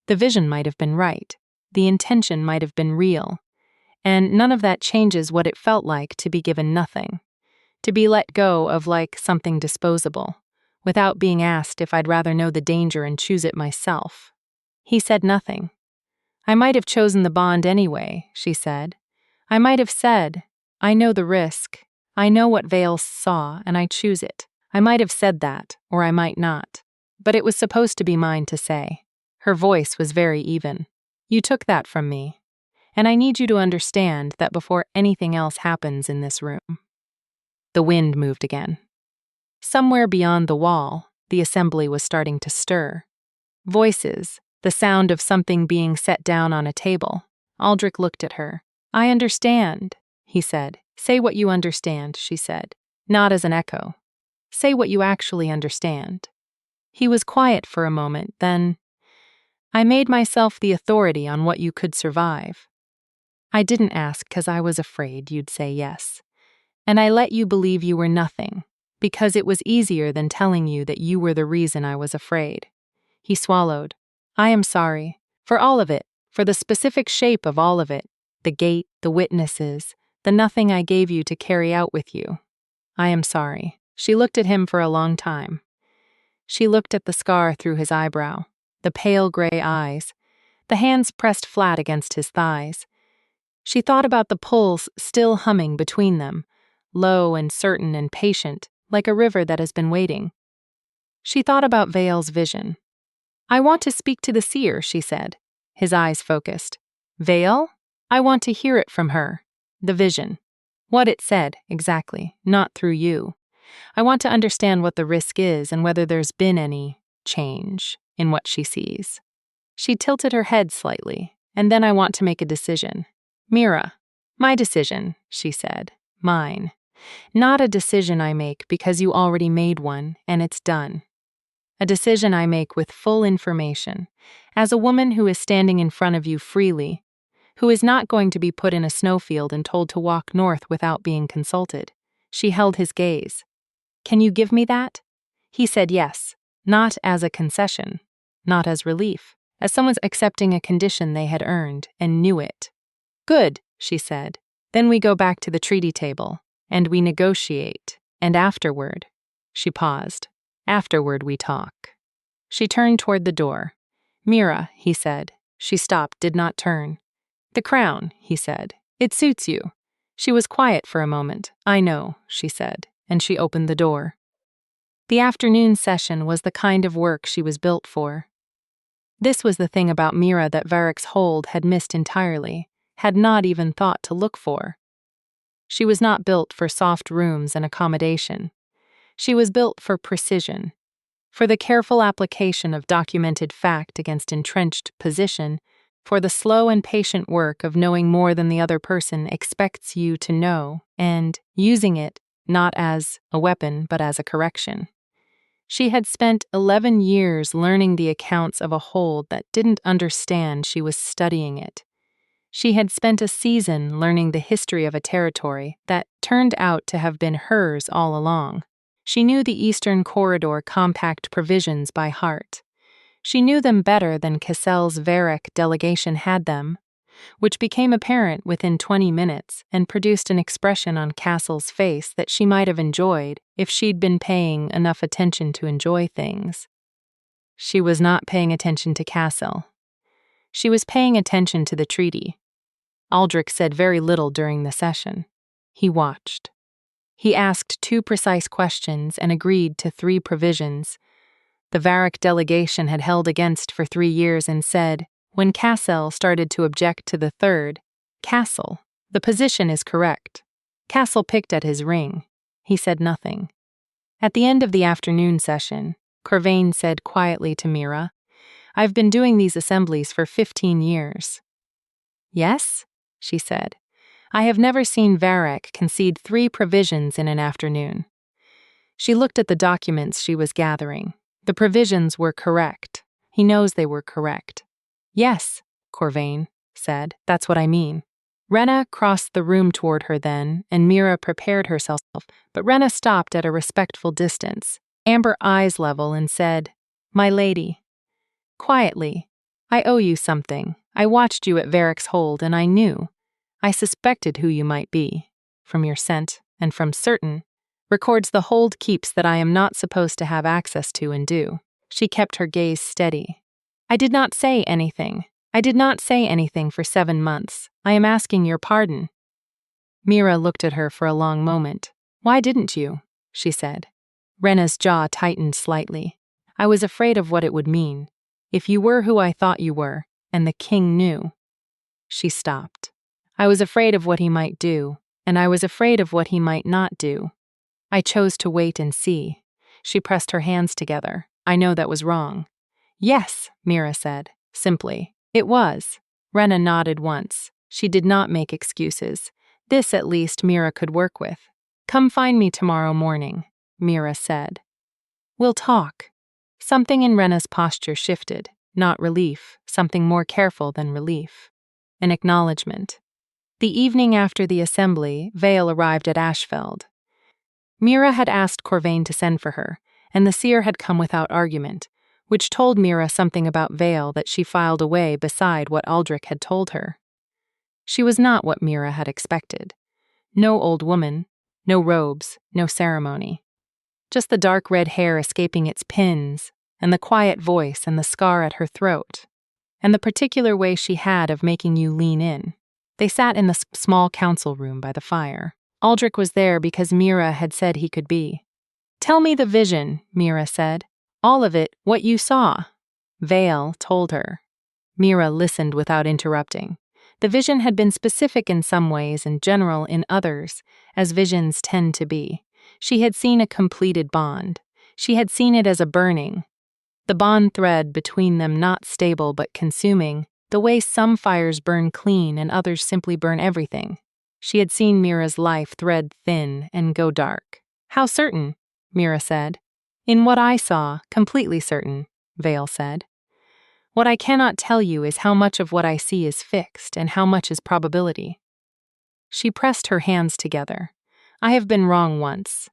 The vision might have been right. The intention might have been real. And none of that changes what it felt like to be given nothing. To be let go of like something disposable, without being asked if I'd rather know the danger and choose it myself. He said nothing. I might have chosen the bond anyway, she said. I might have said, I know the risk. I know what Vale saw, and I choose it. I might have said that, or I might not. But it was supposed to be mine to say. Her voice was very even. You took that from me. And I need you to understand that before anything else happens in this room. The wind moved again. Somewhere beyond the wall, the assembly was starting to stir. Voices, the sound of something being set down on a table. Aldrich looked at her. I understand, he said. Say what you understand, she said. Not as an echo. Say what you actually understand. He was quiet for a moment, then, I made myself the authority on what you could survive. I didn't ask because I was afraid you'd say yes. And I let you believe you were nothing, because it was easier than telling you that you were the reason I was afraid. He swallowed. I am sorry. For all of it. For the specific shape of all of it. The gate, the witnesses, The nothing I gave you to carry out with you. I am sorry. She looked at him for a long time. She looked at the scar through his eyebrow, the pale gray eyes, the hands pressed flat against his thighs. She thought about the pulse still humming between them, low and certain and patient, like a river that has been waiting. She thought about Vale's vision. I want to speak to the seer, she said, his eyes focused. Vale? I want to hear it from her. The vision. What it said, exactly, not through you. I want to understand what the risk is and whether there's been any change in what she sees. She tilted her head slightly, and then I want to make a decision. Mira, my decision, she said. Mine. Not a decision I make because you already made one and it's done. A decision I make with full information, as a woman who is standing in front of you freely, who is not going to be put in a snowfield and told to walk north without being consulted. She held his gaze. Can you give me that? He said yes, not as a concession, not as relief, as someone's accepting a condition they had earned and knew it. Good, she said. Then we go back to the treaty table, and we negotiate, and afterward, she paused. Afterward we talk. She turned toward the door. Mira, he said. She stopped, did not turn. The crown, he said. It suits you. She was quiet for a moment. I know, she said, and she opened the door. The afternoon session was the kind of work she was built for. This was the thing about Mira that Varick's hold had missed entirely, had not even thought to look for. She was not built for soft rooms and accommodation. She was built for precision, for the careful application of documented fact against entrenched position, for the slow and patient work of knowing more than the other person expects you to know, and using it not as a weapon but as a correction. She had spent 11 years learning the accounts of a hold that didn't understand she was studying it. She had spent a season learning the history of a territory that turned out to have been hers all along. She knew the Eastern Corridor compact provisions by heart. She knew them better than Cassell's Varick delegation had them, which became apparent within 20 minutes and produced an expression on Castle's face that she might have enjoyed if she'd been paying enough attention to enjoy things. She was not paying attention to Cassell. She was paying attention to the treaty. Aldrich said very little during the session. He watched. He asked 2 precise questions and agreed to 3 provisions. The Varick delegation had held against for 3 years and said, when Cassell started to object to the 3rd, Cassell, the position is correct. Cassell picked at his ring. He said nothing. At the end of the afternoon session, Corvain said quietly to Mira, I've been doing these assemblies for 15 years. Yes? She said. I have never seen Varick concede 3 provisions in an afternoon. She looked at the documents she was gathering. The provisions were correct. He knows they were correct. Yes, Corvain said. That's what I mean. Rena crossed the room toward her then, and Mira prepared herself, but Rena stopped at a respectful distance, amber eyes level, and said, My lady. Quietly, I owe you something. I watched you at Varick's hold, and I knew. I suspected who you might be, from your scent, and from certain records the hold keeps that I am not supposed to have access to and do. She kept her gaze steady. I did not say anything. I did not say anything for 7 months. I am asking your pardon. Mira looked at her for a long moment. Why didn't you? She said. Rena's jaw tightened slightly. I was afraid of what it would mean. If you were who I thought you were, and the king knew. She stopped. I was afraid of what he might do, and I was afraid of what he might not do. I chose to wait and see. She pressed her hands together. I know that was wrong. Yes, Mira said, simply. It was. Rena nodded once. She did not make excuses. This, at least, Mira could work with. Come find me tomorrow morning, Mira said. We'll talk. Something in Rena's posture shifted. Not relief, something more careful than relief. An acknowledgement. The evening after the assembly, Vale arrived at Ashfeld. Mira had asked Corvain to send for her, and the seer had come without argument, which told Mira something about Vale that she filed away beside what Aldrich had told her. She was not what Mira had expected. No old woman, no robes, no ceremony. Just the dark red hair escaping its pins, and the quiet voice and the scar at her throat, and the particular way she had of making you lean in. They sat in the small council room by the fire. Aldrich was there because Mira had said he could be. "Tell me the vision," Mira said. "All of it, what you saw." Vale told her. Mira listened without interrupting. The vision had been specific in some ways and general in others, as visions tend to be. She had seen a completed bond. She had seen it as a burning. The bond thread between them not stable but consuming, the way some fires burn clean and others simply burn everything. She had seen Mira's life thread thin and go dark. "How certain?" Mira said. "In what I saw, completely certain," Vale said. "What I cannot tell you is how much of what I see is fixed and how much is probability." She pressed her hands together. "I have been wrong once.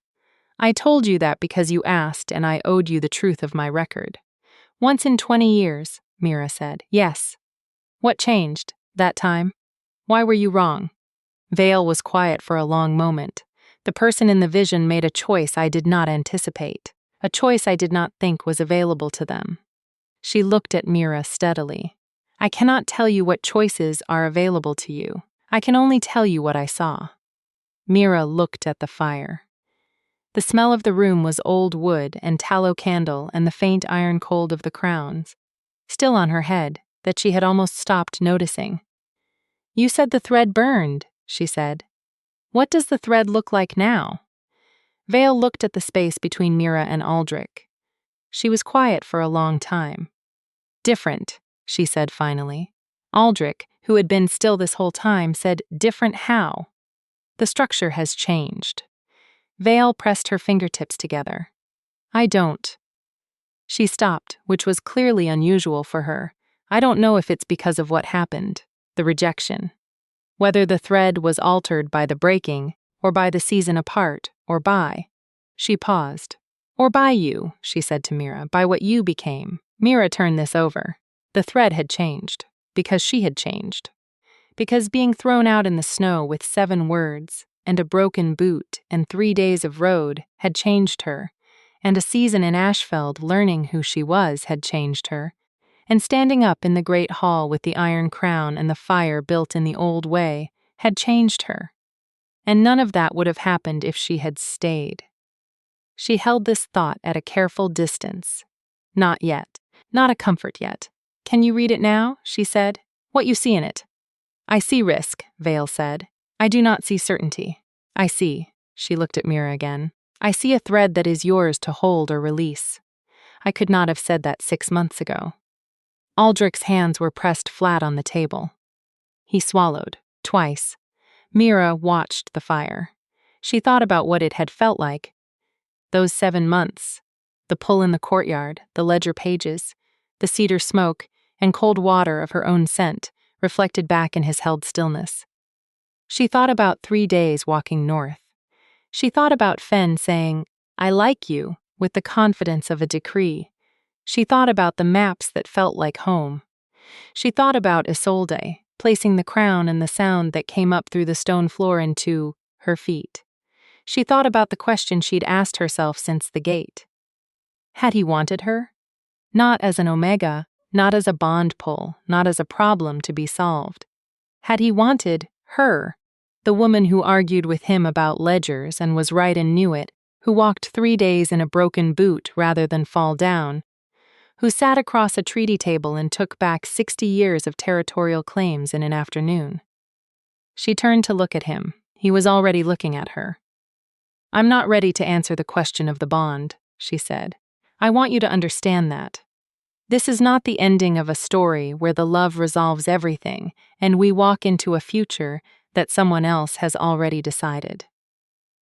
I told you that because you asked and I owed you the truth of my record. Once in 20 years, Mira said. "Yes." "What changed, that time? Why were you wrong?" Vale was quiet for a long moment. The person in the vision made a choice I did not anticipate, a choice I did not think was available to them. She looked at Mira steadily. "I cannot tell you what choices are available to you. I can only tell you what I saw." Mira looked at the fire. The smell of the room was old wood and tallow candle and the faint iron cold of the crowns, still on her head, that she had almost stopped noticing. "You said the thread burned," she said. "What does the thread look like now?" Vale looked at the space between Mira and Aldrich. She was quiet for a long time. "Different," she said finally. Aldrich, who had been still this whole time, said, "Different how?" "The structure has changed." Vale pressed her fingertips together. "I don't." She stopped, which was clearly unusual for her. "I don't know if it's because of what happened, the rejection. Whether the thread was altered by the breaking, or by the season apart, or by—" She paused. "Or by you," she said to Mira, "by what you became." Mira turned this over. The thread had changed, because she had changed. Because being thrown out in the snow with 7 words, and a broken boot, and 3 days of road had changed her, and a season in Ashfeld learning who she was had changed her, and standing up in the great hall with the iron crown and the fire built in the old way had changed her. And none of that would have happened if she had stayed. She held this thought at a careful distance. "Not yet. Not a comfort yet. Can you read it now?" she said. "What you see in it?" "I see risk," Vale said. "I do not see certainty. I see," she looked at Mira again, "I see a thread that is yours to hold or release. I could not have said that 6 months ago." Aldrich's hands were pressed flat on the table. He swallowed, twice. Mira watched the fire. She thought about what it had felt like. Those 7 months. The pull in the courtyard, the ledger pages, the cedar smoke, and cold water of her own scent, reflected back in his held stillness. She thought about 3 days walking north. She thought about Fenn saying, "I like you," with the confidence of a decree. She thought about the maps that felt like home. She thought about Isolde, placing the crown and the sound that came up through the stone floor into her feet. She thought about the question she'd asked herself since the gate. Had he wanted her? Not as an omega, not as a bond pull, not as a problem to be solved. Had he wanted her, the woman who argued with him about ledgers and was right and knew it, who walked 3 days in a broken boot rather than fall down, who sat across a treaty table and took back 60 years of territorial claims in an afternoon? She turned to look at him. He was already looking at her. "I'm not ready to answer the question of the bond," she said. "I want you to understand that. This is not the ending of a story where the love resolves everything and we walk into a future that someone else has already decided.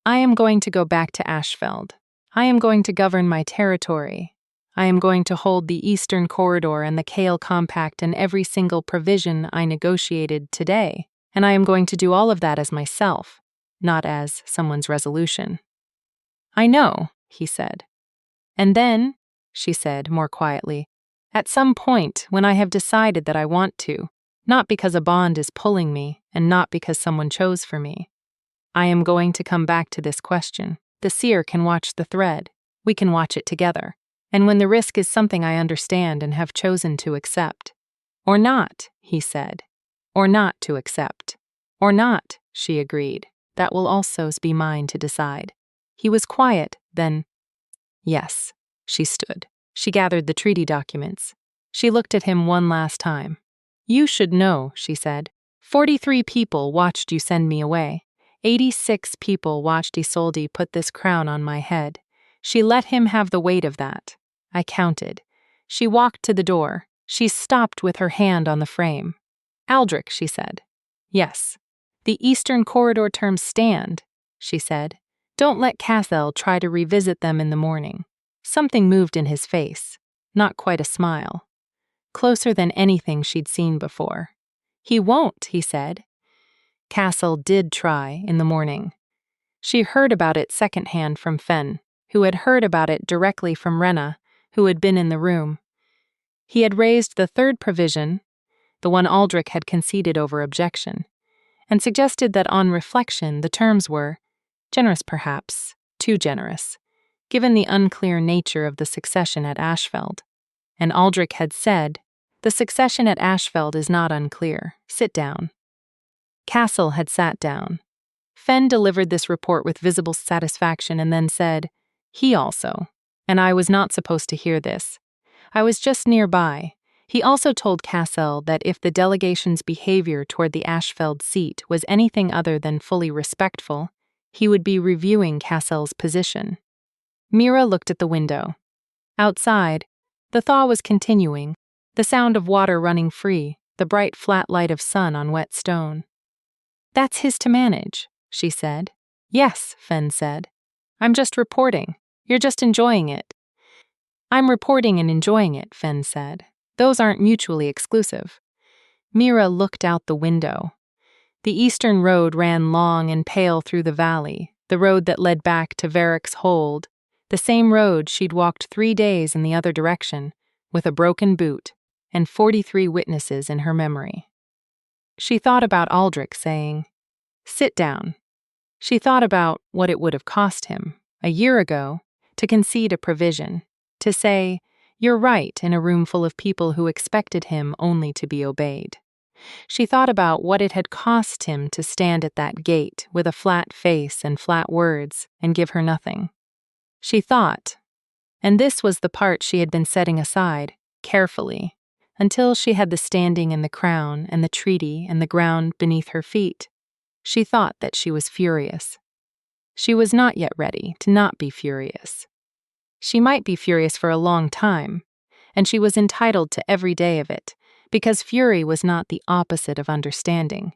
I am going to go back to Ashfeld. I am going to govern my territory. I am going to hold the Eastern Corridor and the Kale Compact and every single provision I negotiated today, and I am going to do all of that as myself, not as someone's resolution." "I know," he said. "And then," she said more quietly, "at some point when I have decided that I want to, not because a bond is pulling me and not because someone chose for me, I am going to come back to this question. The seer can watch the thread. We can watch it together. And when the risk is something I understand and have chosen to accept. Or not, he said. Or not to accept. Or not, she agreed. That will also be mine to decide. He was quiet, then. Yes. She stood. She gathered the treaty documents. She looked at him one last time. You should know, she said. 43 people watched you send me away. 86 people watched Isolde put this crown on my head. She let him have the weight of that. I counted. She walked to the door. She stopped with her hand on the frame. Aldrich, she said. Yes. The Eastern Corridor terms stand, she said. Don't let Cassel try to revisit them in the morning. Something moved in his face. Not quite a smile. Closer than anything she'd seen before. He won't, he said. Cassel did try in the morning. She heard about it secondhand from Fenn, who had heard about it directly from Rena, who had been in the room. He had raised the third provision, the one Aldrich had conceded over objection, and suggested that on reflection the terms were generous perhaps, too generous, given the unclear nature of the succession at Ashfeld. And Aldrich had said, the succession at Ashfeld is not unclear. Sit down. Cassel had sat down. Fenn delivered this report with visible satisfaction and then said, he also, and I was not supposed to hear this. I was just nearby. He also told Cassel that if the delegation's behavior toward the Ashfeld seat was anything other than fully respectful, he would be reviewing Cassel's position. Mira looked at the window. Outside, the thaw was continuing, the sound of water running free, the bright flat light of sun on wet stone. That's his to manage, she said. Yes, Fenn said. I'm just reporting. You're just enjoying it. I'm reporting and enjoying it, Fenn said. Those aren't mutually exclusive. Mira looked out the window. The eastern road ran long and pale through the valley, the road that led back to Varick's Hold, the same road she'd walked 3 days in the other direction, with a broken boot, and 43 witnesses in her memory. She thought about Aldrich saying, sit down. She thought about what it would have cost him, a year ago, to concede a provision, to say, you're right, in a room full of people who expected him only to be obeyed. She thought about what it had cost him to stand at that gate with a flat face and flat words and give her nothing. She thought, and this was the part she had been setting aside, carefully, until she had the standing and the crown and the treaty and the ground beneath her feet. She thought that she was furious. She was not yet ready to not be furious. She might be furious for a long time, and she was entitled to every day of it, because fury was not the opposite of understanding.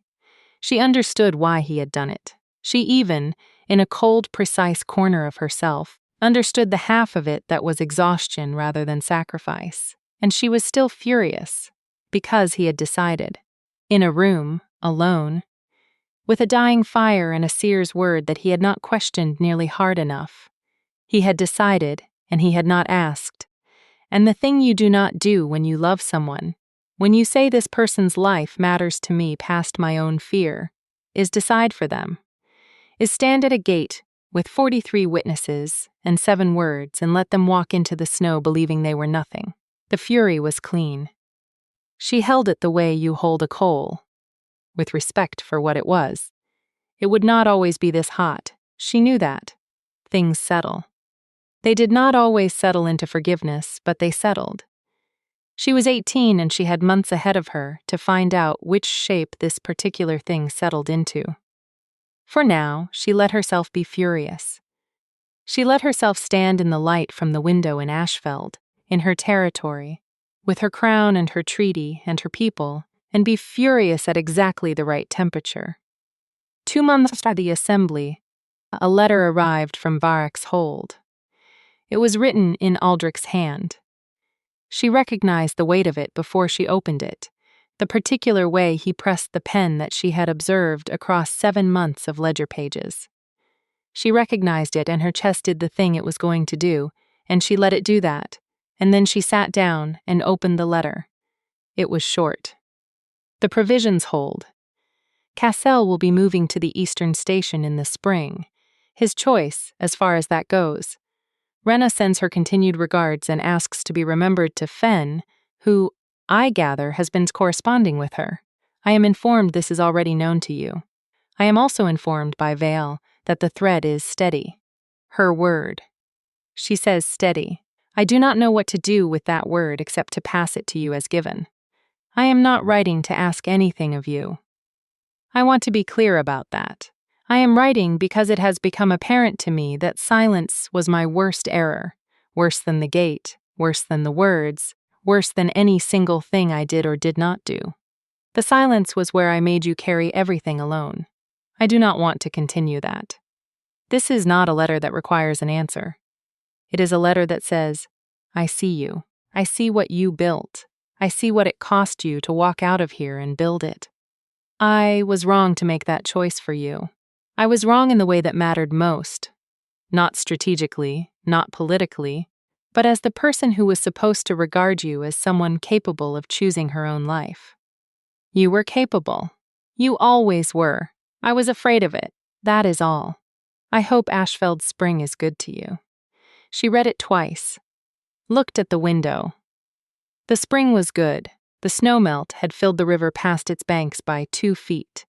She understood why he had done it. She even, in a cold, precise corner of herself, understood the half of it that was exhaustion rather than sacrifice. And she was still furious, because he had decided. In a room, alone, with a dying fire and a seer's word that he had not questioned nearly hard enough. He had decided, and he had not asked. And the thing you do not do when you love someone, when you say this person's life matters to me past my own fear, is decide for them, is stand at a gate with 43 witnesses and 7 words and let them walk into the snow believing they were nothing. The fury was clean. She held it the way you hold a coal, with respect for what it was. It would not always be this hot. She knew that. Things settle. They did not always settle into forgiveness, but they settled. She was 18 and she had months ahead of her to find out which shape this particular thing settled into. For now, she let herself be furious. She let herself stand in the light from the window in Ashfeld, in her territory, with her crown and her treaty and her people, and be furious at exactly the right temperature. 2 months after the assembly, a letter arrived from Varick's Hold. It was written in Aldrich's hand. She recognized the weight of it before she opened it, the particular way he pressed the pen that she had observed across 7 months of ledger pages. She recognized it, and her chest did the thing it was going to do, and she let it do that, and then she sat down and opened the letter. It was short. The provisions hold. Cassell will be moving to the Eastern Station in the spring. His choice, as far as that goes. Rena sends her continued regards and asks to be remembered to Fen, who, I gather, has been corresponding with her. I am informed this is already known to you. I am also informed by Vale that the thread is steady. Her word. She says steady. I do not know what to do with that word except to pass it to you as given. I am not writing to ask anything of you. I want to be clear about that. I am writing because it has become apparent to me that silence was my worst error, worse than the gate, worse than the words, worse than any single thing I did or did not do. The silence was where I made you carry everything alone. I do not want to continue that. This is not a letter that requires an answer. It is a letter that says, I see you. I see what you built. I see what it cost you to walk out of here and build it. I was wrong to make that choice for you. I was wrong in the way that mattered most. Not strategically, not politically, but as the person who was supposed to regard you as someone capable of choosing her own life. You were capable. You always were. I was afraid of it. That is all. I hope Ashfeld Spring is good to you. She read it twice. Looked at the window. The spring was good. The snowmelt had filled the river past its banks by 2 feet,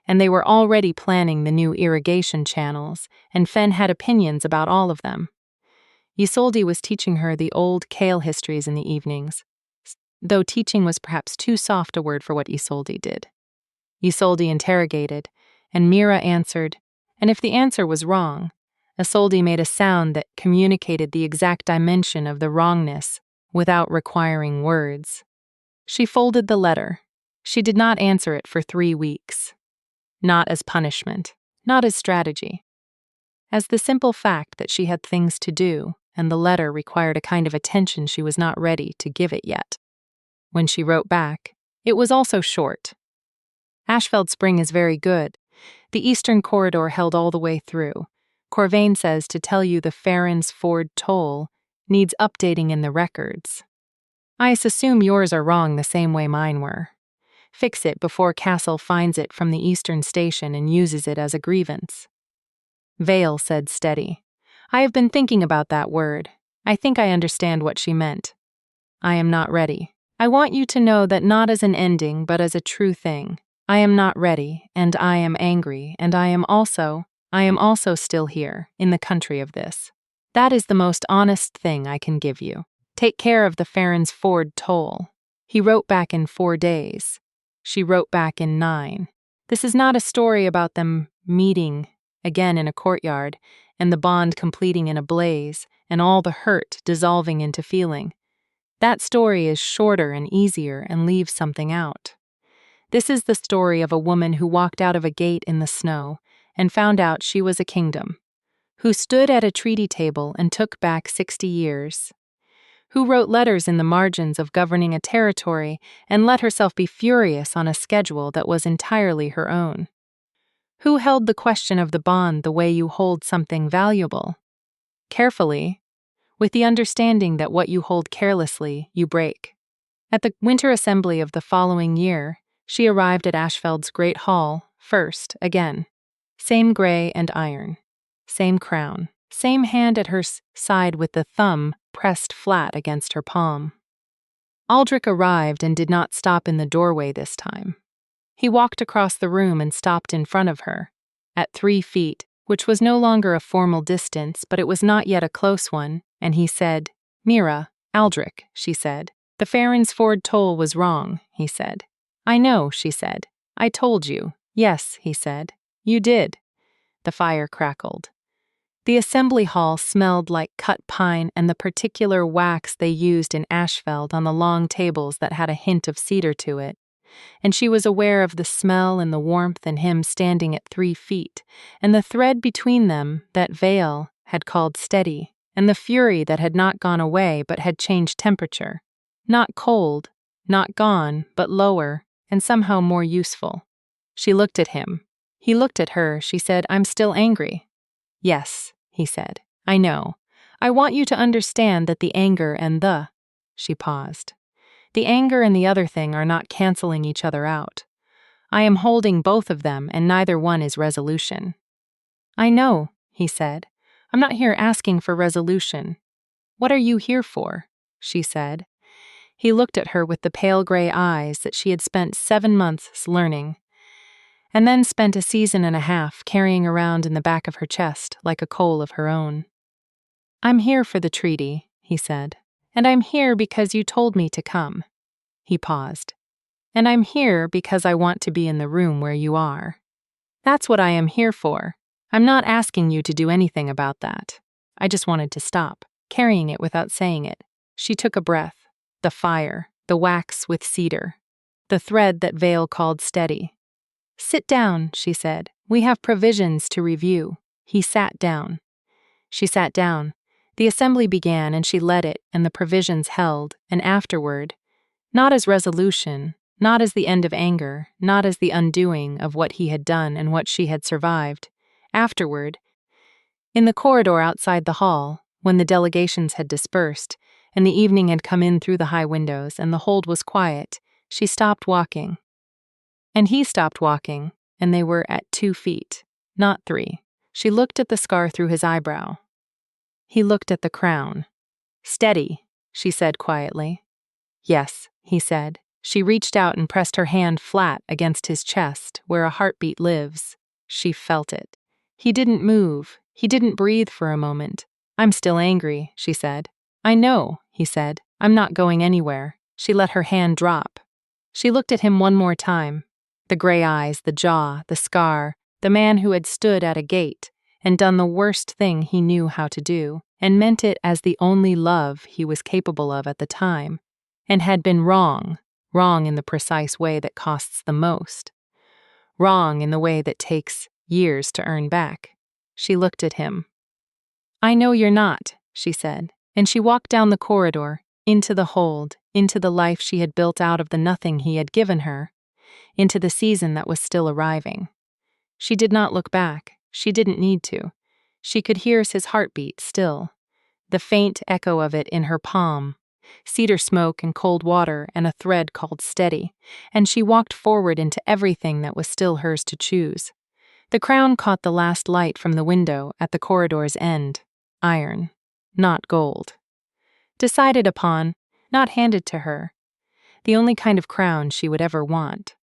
and they were already planning the new irrigation channels, and Fen had opinions about all of them. Isolde was teaching her the old Kale histories in the evenings, though teaching was perhaps too soft a word for what Isolde did. Isolde interrogated, and Mira answered, and if the answer was wrong, Isolde made a sound that communicated the exact dimension of the wrongness without requiring words. She folded the letter. She did not answer it for 3 weeks. Not as punishment, not as strategy. As the simple fact that she had things to do, and the letter required a kind of attention she was not ready to give it yet. When she wrote back, it was also short. Ashfeld Spring is very good. The eastern corridor held all the way through. Corvain says to tell you the Farron's Ford toll needs updating in the records. I assume yours are wrong the same way mine were. Fix it before Castle finds it from the Eastern Station and uses it as a grievance. Vale said steady. I have been thinking about that word. I think I understand what she meant. I am not ready. I want you to know that not as an ending, but as a true thing. I am not ready, and I am angry, and I am also still here, in the country of this. That is the most honest thing I can give you. Take care of the Farron's Ford toll. He wrote back in 4 days. She wrote back in 9. This is not a story about them meeting again in a courtyard, and the bond completing in a blaze, and all the hurt dissolving into feeling. That story is shorter and easier and leaves something out. This is the story of a woman who walked out of a gate in the snow and found out she was a kingdom, who stood at a treaty table and took back 60 years, who wrote letters in the margins of governing a territory and let herself be furious on a schedule that was entirely her own, who held the question of the bond the way you hold something valuable, carefully, with the understanding that what you hold carelessly, you break. At the winter assembly of the following year, she arrived at Ashfeld's great hall, first, again. Same gray and iron. Same crown. Same hand at her side with the thumb pressed flat against her palm. Aldrich arrived and did not stop in the doorway this time. He walked across the room and stopped in front of her, at 3 feet, which was no longer a formal distance, but it was not yet a close one, and he said, Mira, Aldrich, she said. The Farron's Ford toll was wrong, he said. I know, she said. I told you. Yes, he said. You did. The fire crackled. The assembly hall smelled like cut pine and the particular wax they used in Ashfeld on the long tables that had a hint of cedar to it. And she was aware of the smell and the warmth and him standing at 3 feet, and the thread between them that Vale had called steady, and the fury that had not gone away but had changed temperature. Not cold, not gone, but lower, and somehow more useful. She looked at him. He looked at her. She said, I'm still angry. Yes, he said. I know. I want you to understand that the anger and she paused. The anger and the other thing are not canceling each other out. I am holding both of them, and neither one is resolution." "I know," he said. "I'm not here asking for resolution." "What are you here for?" she said. He looked at her with the pale gray eyes that she had spent 7 months learning, and then spent a season and a half carrying around in the back of her chest like a coal of her own. "I'm here for the treaty," he said. "And I'm here because you told me to come." He paused. "And I'm here because I want to be in the room where you are. That's what I am here for. I'm not asking you to do anything about that. I just wanted to stop, carrying it without saying it." She took a breath. The fire, the wax with cedar, the thread that Vale called steady. "Sit down," she said. "We have provisions to review." He sat down. She sat down. The assembly began, and she led it, and the provisions held, and afterward, not as resolution, not as the end of anger, not as the undoing of what he had done and what she had survived. Afterward, in the corridor outside the hall, when the delegations had dispersed, and the evening had come in through the high windows, and the hold was quiet, she stopped walking. And he stopped walking, and they were at 2 feet, not 3. She looked at the scar through his eyebrow. He looked at the crown. "Steady," she said quietly. "Yes," he said. She reached out and pressed her hand flat against his chest, where a heartbeat lives. She felt it. He didn't move. He didn't breathe for a moment. "I'm still angry," she said. "I know," he said. "I'm not going anywhere." She let her hand drop. She looked at him one more time. The gray eyes, the jaw, the scar, the man who had stood at a gate and done the worst thing he knew how to do, and meant it as the only love he was capable of at the time, and had been wrong in the precise way that costs the most, wrong in the way that takes years to earn back. She looked at him. "I know you're not," she said, and she walked down the corridor, into the hold, into the life she had built out of the nothing he had given her, into the season that was still arriving. She did not look back. She didn't need to. She could hear his heartbeat still, the faint echo of it in her palm, cedar smoke and cold water and a thread called steady, and she walked forward into everything that was still hers to choose. The crown caught the last light from the window at the corridor's end. Iron, not gold. Decided upon, not handed to her. The only kind of crown she would ever want.